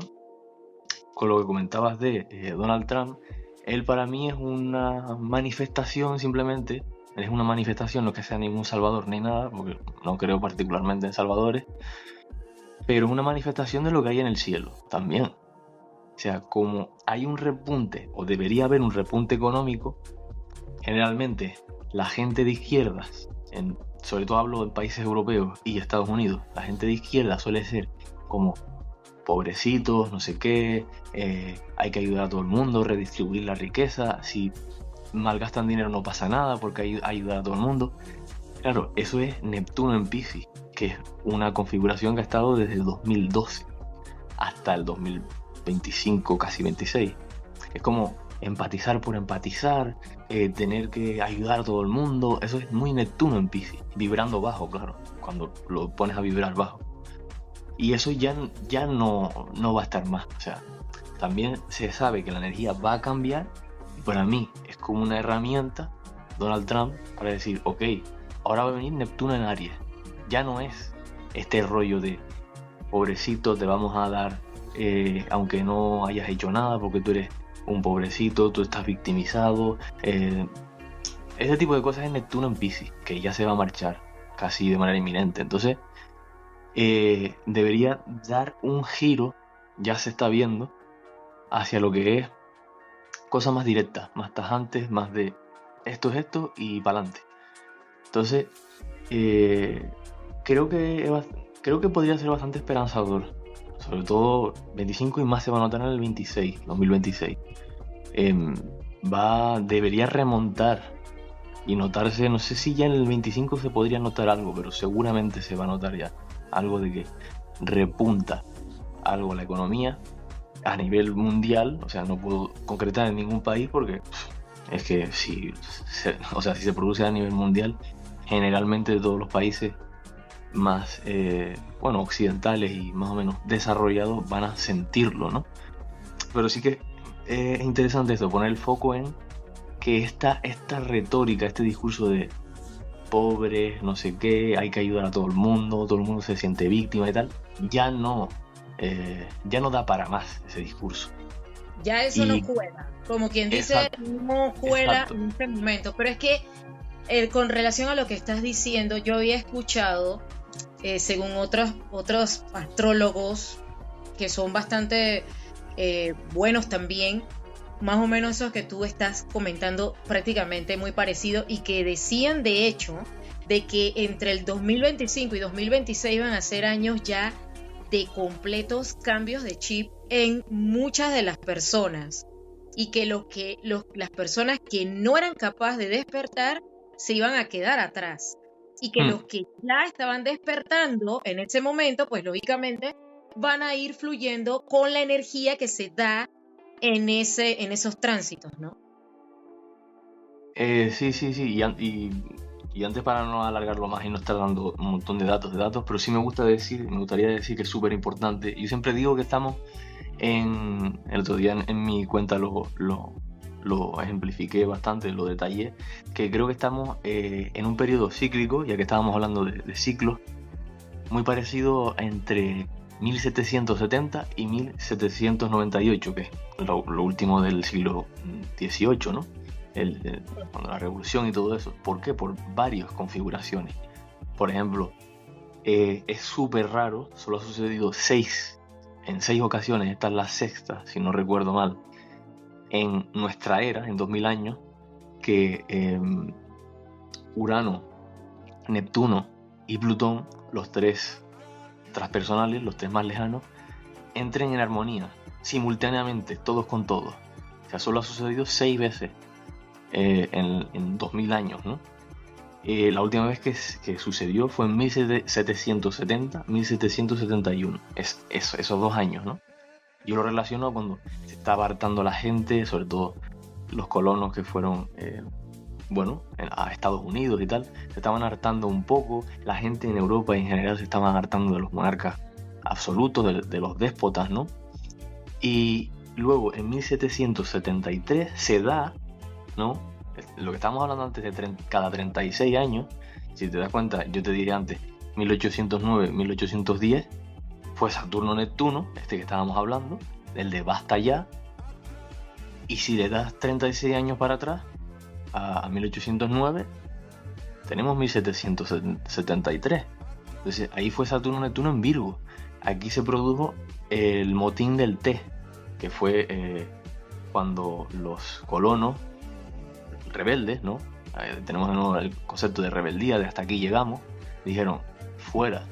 con lo que comentabas de Donald Trump, él para mí es una manifestación simplemente, es una manifestación, no que sea ningún salvador ni nada, porque no creo particularmente en salvadores, pero es una manifestación de lo que hay en el cielo también. O sea, como hay un repunte, o debería haber un repunte económico, generalmente la gente de izquierdas, sobre todo hablo de países europeos y Estados Unidos, la gente de izquierda suele ser como pobrecitos, no sé qué, hay que ayudar a todo el mundo, redistribuir la riqueza, si malgastan dinero no pasa nada porque hay que ayudar a todo el mundo. Claro, eso es Neptuno en Piscis, que es una configuración que ha estado desde el 2012 hasta el 2025, casi 26. Es como empatizar por empatizar, tener que ayudar a todo el mundo. Eso es muy Neptuno en Piscis, vibrando bajo, claro, cuando lo pones a vibrar bajo. Y eso ya no va a estar más. O sea, también se sabe que la energía va a cambiar. Y para mí es como una herramienta, Donald Trump, para decir, ok, ahora va a venir Neptuno en Aries. Ya no es este rollo de pobrecito, te vamos a dar, aunque no hayas hecho nada, porque tú eres un pobrecito, tú estás victimizado. Ese tipo de cosas es Neptuno en Piscis, que ya se va a marchar casi de manera inminente. Entonces, debería dar un giro, ya se está viendo, hacia lo que es cosas más directas, más tajantes, más de esto es esto y para adelante. Entonces, creo que podría ser bastante esperanzador, sobre todo 25 y más se va a notar en el 2026. Debería remontar y notarse, no sé si ya en el 25 se podría notar algo, pero seguramente se va a notar ya algo de que repunta algo la economía a nivel mundial. O sea, no puedo concretar en ningún país porque es que si se produce a nivel mundial, generalmente todos los países más occidentales y más o menos desarrollados van a sentirlo, ¿no? Pero sí que es interesante esto, poner el foco en que esta retórica, este discurso de pobres, no sé qué, hay que ayudar a todo el mundo se siente víctima y tal, ya no da para más ese discurso. Ya eso no cuela, como quien dice, exacto, no cuela en este momento. Pero es que con relación a lo que estás diciendo, yo había escuchado, según otros astrólogos que son bastante buenos también, más o menos esos que tú estás comentando, prácticamente muy parecido, y que decían de hecho de que entre el 2025 y 2026 van a ser años ya de completos cambios de chip en muchas de las personas, y que las personas que no eran capaces de despertar se iban a quedar atrás, y que los que ya estaban despertando en ese momento, pues lógicamente van a ir fluyendo con la energía que se da en esos tránsitos, ¿no? Sí. Y antes, para no alargarlo más y no estar dando un montón de datos, pero sí me gustaría decir que es súper importante. Yo siempre digo que estamos el otro día en mi cuenta lo ejemplifiqué bastante, lo detallé, que creo que estamos en un periodo cíclico, ya que estábamos hablando de ciclos, muy parecido entre 1770 y 1798, que es lo último del siglo XVIII, ¿no? Cuando la revolución y todo eso. ¿Por qué? Por varias configuraciones. Por ejemplo, es súper raro, solo ha sucedido en 6 ocasiones, esta es la sexta, si no recuerdo mal, en nuestra era, en 2000 años, que Urano, Neptuno y Plutón, los 3 transpersonales, los 3 más lejanos, entren en armonía simultáneamente, todos con todos. O sea, solo ha sucedido 6 veces en 2000 años, ¿no? La última vez que sucedió fue en 1770, 1771. Esos 2 años, ¿no? Yo lo relaciono cuando se estaba hartando la gente, sobre todo los colonos que fueron, a Estados Unidos y tal, se estaban hartando un poco, la gente en Europa en general se estaban hartando de los monarcas absolutos, de los déspotas, ¿no? Y luego en 1773 se da, ¿no? Lo que estábamos hablando antes de cada 36 años, si te das cuenta, yo te diré antes, 1809, 1810, fue Saturno-Neptuno, este que estábamos hablando, el de basta ya, y si le das 36 años para atrás, a 1809, tenemos 1773. Entonces ahí fue Saturno-Neptuno en Virgo. Aquí se produjo el motín del té, que fue cuando los colonos rebeldes, ¿no? Tenemos de nuevo el concepto de rebeldía, de hasta aquí llegamos, dijeron, fuera,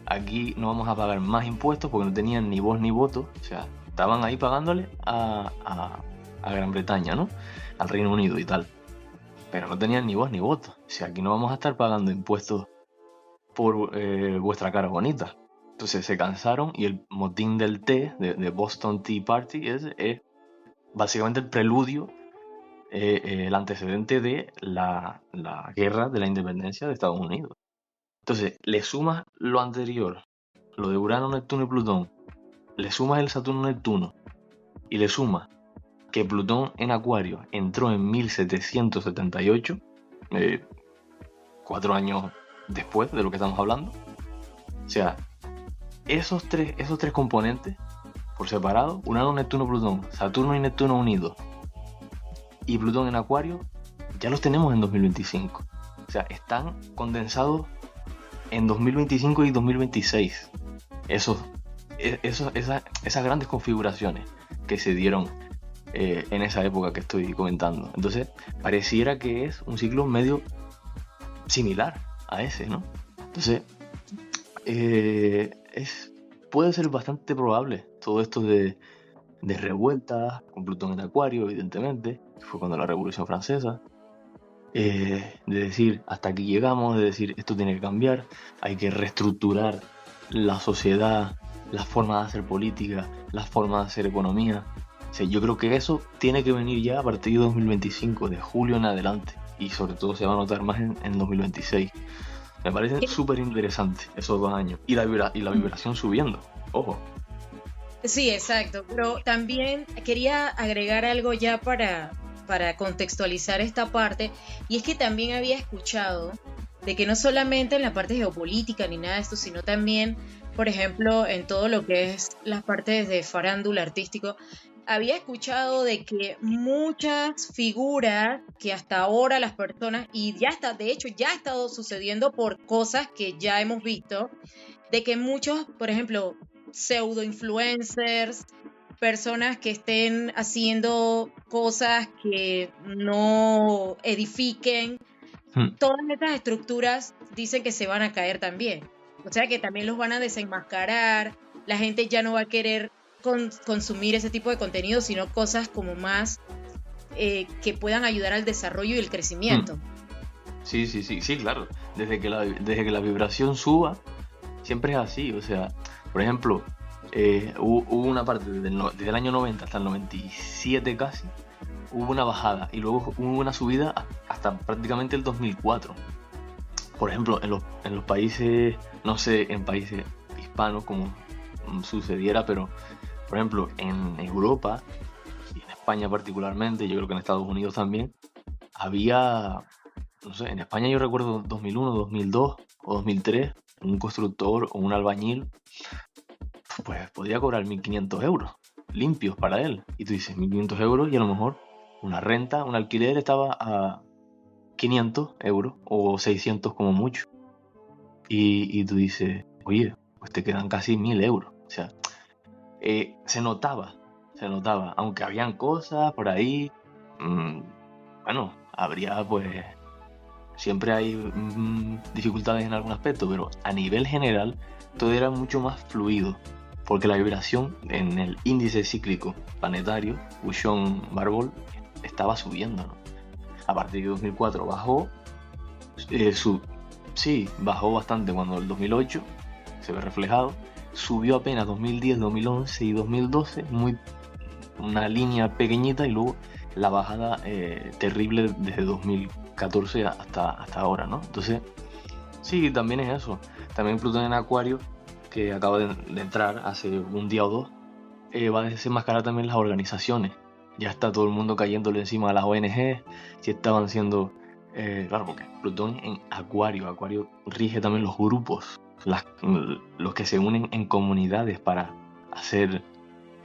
aquí no vamos a pagar más impuestos porque no tenían ni voz ni voto, o sea, estaban ahí pagándole a Gran Bretaña, ¿no? Al Reino Unido y tal, pero no tenían ni voz ni voto, o sea, aquí no vamos a estar pagando impuestos por vuestra cara bonita. Entonces se cansaron y el motín del té, de Boston Tea Party, es básicamente el preludio, el antecedente de la guerra de la independencia de Estados Unidos. Entonces, le sumas lo anterior, lo de Urano, Neptuno y Plutón, le sumas el Saturno-Neptuno y le sumas que Plutón en Acuario entró en 1778, 4 años después de lo que estamos hablando. O sea, esos tres componentes por separado, Urano, Neptuno, Plutón, Saturno y Neptuno unidos y Plutón en Acuario, ya los tenemos en 2025. O sea, están condensados en 2025 y 2026. Esas grandes configuraciones que se dieron en esa época que estoy comentando. Entonces, pareciera que es un ciclo medio similar a ese, ¿no? Entonces, puede ser bastante probable todo esto de revueltas, con Plutón en Acuario, evidentemente, que fue cuando la Revolución Francesa, de decir, hasta aquí llegamos, de decir, esto tiene que cambiar, hay que reestructurar la sociedad, las formas de hacer política, las formas de hacer economía. O sea, yo creo que eso tiene que venir ya a partir de 2025, de julio en adelante, y sobre todo se va a notar más en 2026. Me parece súper interesante esos 2 años, y la vibración subiendo, ojo. Sí, exacto, pero también quería agregar algo ya para contextualizar esta parte, y es que también había escuchado de que no solamente en la parte geopolítica ni nada de esto, sino también, por ejemplo, en todo lo que es las partes de farándula artístico, había escuchado de que muchas figuras que hasta ahora las personas, y ya está, de hecho ya ha estado sucediendo por cosas que ya hemos visto, de que muchos, por ejemplo, pseudo influencers, personas que estén haciendo cosas que no edifiquen, todas estas estructuras dicen que se van a caer también. O sea que también los van a desenmascarar, la gente ya no va a querer consumir ese tipo de contenido, sino cosas como más que puedan ayudar al desarrollo y el crecimiento. Sí, claro. Desde que la vibración suba, siempre es así. O sea, por ejemplo, hubo una parte desde el año 90 hasta el 97 casi, hubo una bajada y luego hubo una subida hasta prácticamente el 2004. Por ejemplo, en los países, no sé, en países hispanos como sucediera, pero por ejemplo en Europa y en España particularmente, yo creo que en Estados Unidos también, había, no sé, en España yo recuerdo 2001, 2002 o 2003, un constructor o un albañil pues podría cobrar 1.500 euros limpios para él. Y tú dices 1.500 euros y a lo mejor una renta, un alquiler estaba a 500 euros o 600 como mucho. Y tú dices, oye, pues te quedan casi 1.000 euros. O sea, se notaba, aunque habían cosas por ahí, bueno, habría pues, siempre hay dificultades en algún aspecto, pero a nivel general todo era mucho más fluido, porque la vibración en el índice cíclico planetario, Ushon-Barbol, estaba subiendo, ¿no? A partir de 2004 bajó, bajó bastante cuando el 2008 se ve reflejado, subió apenas 2010, 2011 y 2012, una línea pequeñita, y luego la bajada terrible desde 2014 hasta ahora, ¿no? Entonces, sí, también es eso. También Plutón en Acuario, que acaba de entrar hace un día o dos, va a desenmascarar también las organizaciones. Ya está todo el mundo cayéndole encima a las ONG, si estaban siendo... claro, porque Plutón en Acuario rige también los grupos, los que se unen en comunidades para hacer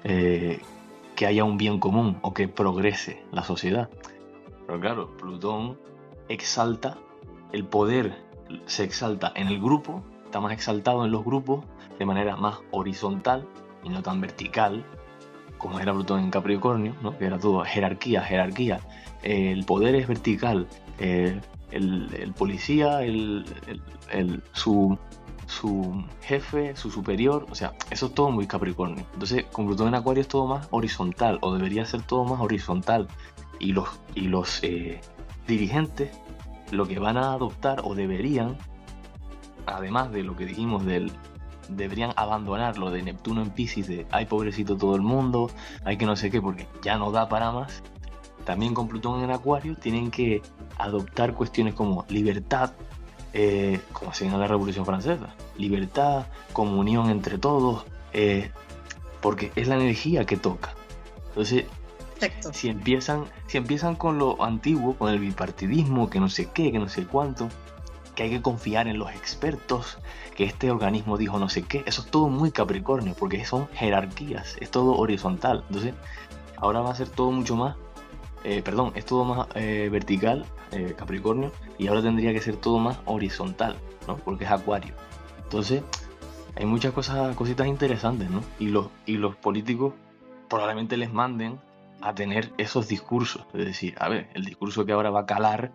que haya un bien común o que progrese la sociedad. Pero claro, Plutón exalta el poder, se exalta en el grupo, está más exaltado en los grupos de manera más horizontal y no tan vertical como era Plutón en Capricornio, ¿no? Que era todo jerarquía. El poder es vertical, el policía, su jefe, su superior, o sea, eso es todo muy Capricornio. Entonces, con Plutón en Acuario es todo más horizontal, o debería ser todo más horizontal. Y los dirigentes lo que van a adoptar, o deberían, además de lo que dijimos deberían abandonar lo de Neptuno en Piscis, de ay pobrecito todo el mundo, hay que no sé qué, porque ya no da para más. También con Plutón en Acuario tienen que adoptar cuestiones como libertad, como hacían en la Revolución Francesa, libertad, comunión entre todos, porque es la energía que toca. Entonces, Perfecto. si empiezan con lo antiguo, con el bipartidismo, que no sé qué, que no sé cuánto, que hay que confiar en los expertos, que este organismo dijo no sé qué, eso es todo muy Capricornio, porque son jerarquías, es todo horizontal. Entonces, ahora va a ser todo mucho más, es todo más vertical, Capricornio, y ahora tendría que ser todo más horizontal, ¿no? Porque es Acuario. Entonces, hay muchas cositas interesantes, ¿no? Y los políticos probablemente les manden a tener esos discursos, es decir, a ver, el discurso que ahora va a calar,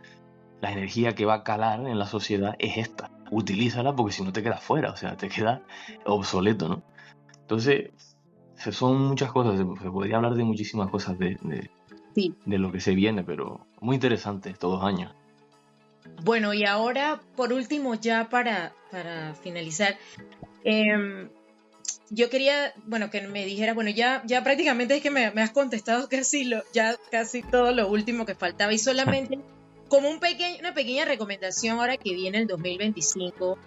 la energía que va a calar en la sociedad es esta. Utilízala, porque si no te quedas fuera, o sea, te quedas obsoleto, ¿no? Entonces, son muchas cosas, se podría hablar de muchísimas cosas Sí. de lo que se viene, pero muy interesante estos 2 años. Bueno, y ahora, por último, ya para finalizar, yo quería, bueno, que me dijera, bueno, ya prácticamente es que me has contestado casi todo lo último que faltaba, y solamente como una pequeña recomendación ahora que viene el 2025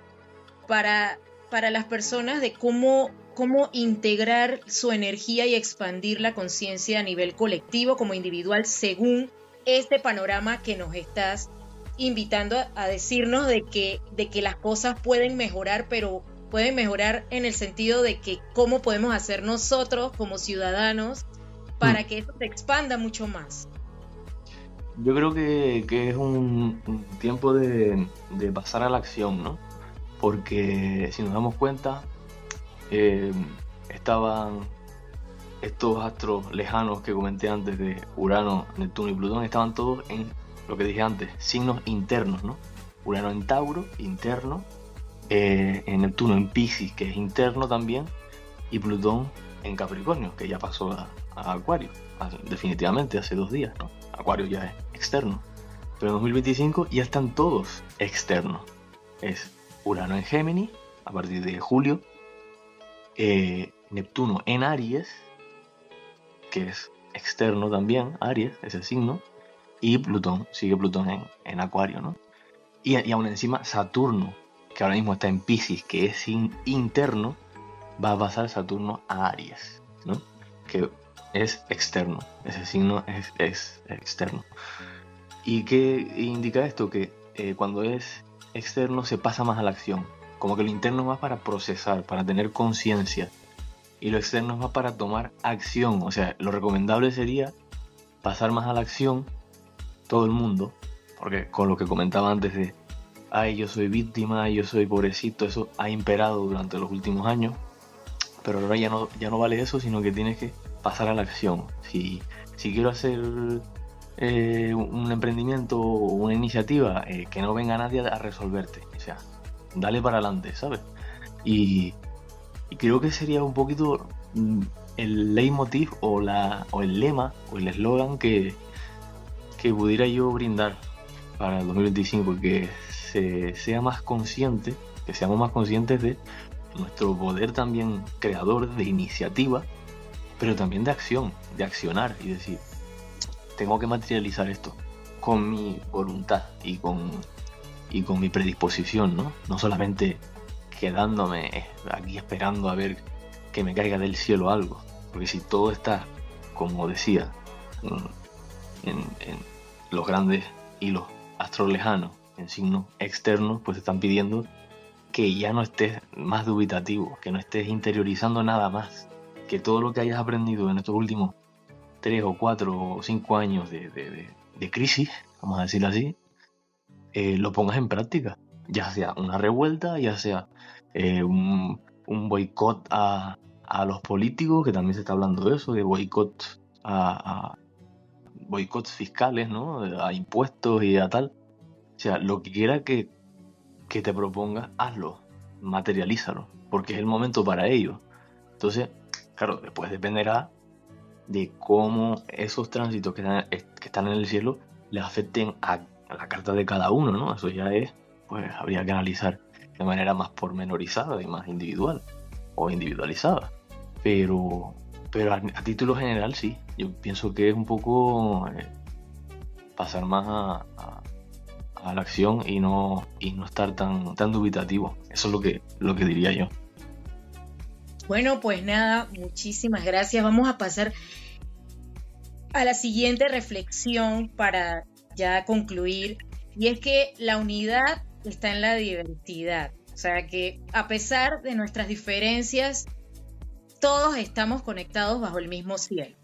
para las personas de cómo integrar su energía y expandir la conciencia a nivel colectivo como individual según este panorama que nos estás invitando a decirnos de que las cosas pueden mejorar, pero pueden mejorar en el sentido de que cómo podemos hacer nosotros como ciudadanos para que eso se expanda mucho más. Yo creo que es un tiempo de pasar a la acción, ¿no? Porque si nos damos cuenta, estaban estos astros lejanos que comenté antes de Urano, Neptuno y Plutón, estaban todos en lo que dije antes, signos internos, ¿no? Urano en Tauro, interno, en Neptuno en Piscis, que es interno también, y Plutón en Capricornio, que ya pasó a Acuario, definitivamente hace 2 días, ¿no? Acuario ya es externo, pero en 2025 ya están todos externos. Es Urano en Géminis a partir de julio, Neptuno en Aries, que es externo también, Aries, ese signo, y sigue Plutón en Acuario, ¿no? Y aún encima Saturno, que ahora mismo está en Piscis, que es interno, va a pasar Saturno a Aries, ¿no? Que es externo, ese signo es externo. ¿Y qué indica esto? Que cuando es externo se pasa más a la acción, como que lo interno es más para procesar, para tener conciencia, y lo externo es más para tomar acción. O sea, lo recomendable sería pasar más a la acción todo el mundo, porque con lo que comentaba antes de ay, yo soy víctima, yo soy pobrecito, eso ha imperado durante los últimos años, pero ahora ya no vale eso, sino que tienes que pasar a la acción. Si quiero hacer un emprendimiento o una iniciativa, que no venga nadie a resolverte, o sea, dale para adelante, ¿sabes? Y creo que sería un poquito el leitmotiv o el lema o el eslogan que pudiera yo brindar para el 2025, que sea más consciente, que seamos más conscientes de nuestro poder también creador de iniciativa, pero también de acción, de accionar y decir, tengo que materializar esto con mi voluntad y con mi predisposición, ¿no? No solamente quedándome aquí esperando a ver que me caiga del cielo algo, porque si todo está, como decía, en los grandes hilos astrolejanos, en signos externos, pues te están pidiendo que ya no estés más dubitativo, que no estés interiorizando nada más, que todo lo que hayas aprendido en estos últimos 3 o 4 o 5 años de crisis, vamos a decirlo así, lo pongas en práctica, ya sea una revuelta, ya sea un boicot a los políticos, que también se está hablando de eso, de boicot a boicots fiscales, ¿no? A impuestos y a tal. O sea, lo que quiera que te propongas, hazlo, materialízalo, porque es el momento para ello. Entonces, claro, después dependerá de cómo esos tránsitos que están en el cielo le afecten a la carta de cada uno, ¿no? Eso ya es, pues habría que analizar de manera más pormenorizada y más individual o individualizada. Pero a título general sí, yo pienso que es un poco pasar más a la acción y no estar tan dubitativo. Eso es lo que diría yo. Bueno, pues nada, muchísimas gracias. Vamos a pasar a la siguiente reflexión para ya concluir, y es que la unidad está en la diversidad. O sea que a pesar de nuestras diferencias, todos estamos conectados bajo el mismo cielo.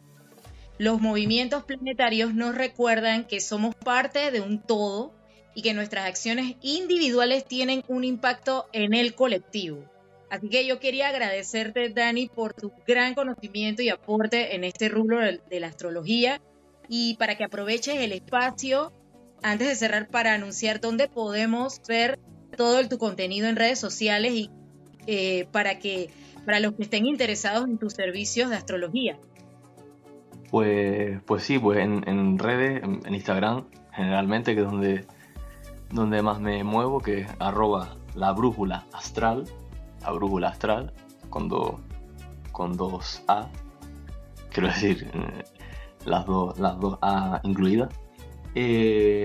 Los movimientos planetarios nos recuerdan que somos parte de un todo y que nuestras acciones individuales tienen un impacto en el colectivo. Así que yo quería agradecerte, Dani, por tu gran conocimiento y aporte en este rubro de la astrología, y para que aproveches el espacio antes de cerrar para anunciar dónde podemos ver todo tu contenido en redes sociales y para los que estén interesados en tus servicios de astrología. Pues sí, pues en redes, en Instagram generalmente, que es donde más me muevo, que es @labrújulaastral, la brújula astral, con dos A, quiero decir, las dos A incluidas.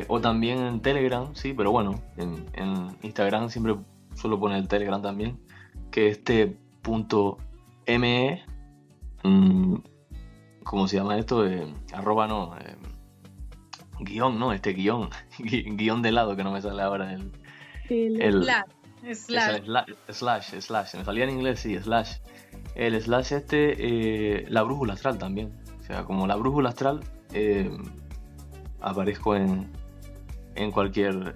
O también en Telegram, sí, pero bueno, en Instagram siempre suelo poner el Telegram también, que .me, ¿cómo se llama esto? Arroba no, guión, ¿no? Guión de lado, que no me sale ahora el slash, me salía en inglés, sí, slash. El slash la brújula astral también. O sea, como la brújula astral, aparezco en cualquier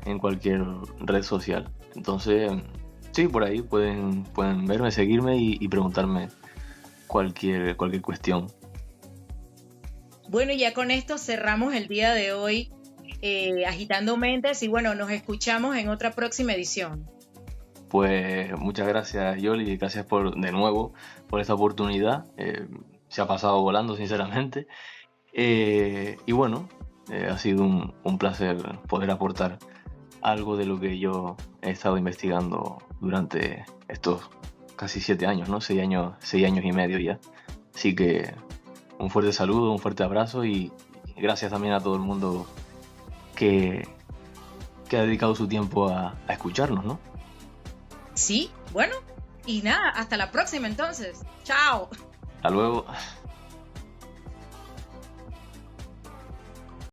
red social. Entonces, sí, por ahí pueden verme, seguirme y preguntarme cualquier cuestión. Bueno, y ya con esto cerramos el día de hoy, Agitando Mentes, y bueno, nos escuchamos en otra próxima edición. Pues muchas gracias, Yoli, y gracias de nuevo por esta oportunidad. Se ha pasado volando, sinceramente. Y bueno, ha sido un placer poder aportar algo de lo que yo he estado investigando durante estos casi 7 años, ¿no? 6 años y medio ya. Así que un fuerte saludo, un fuerte abrazo y gracias también a todo el mundo que ha dedicado su tiempo a escucharnos, ¿no? Sí, bueno, y nada, hasta la próxima entonces. Chao. Hasta luego.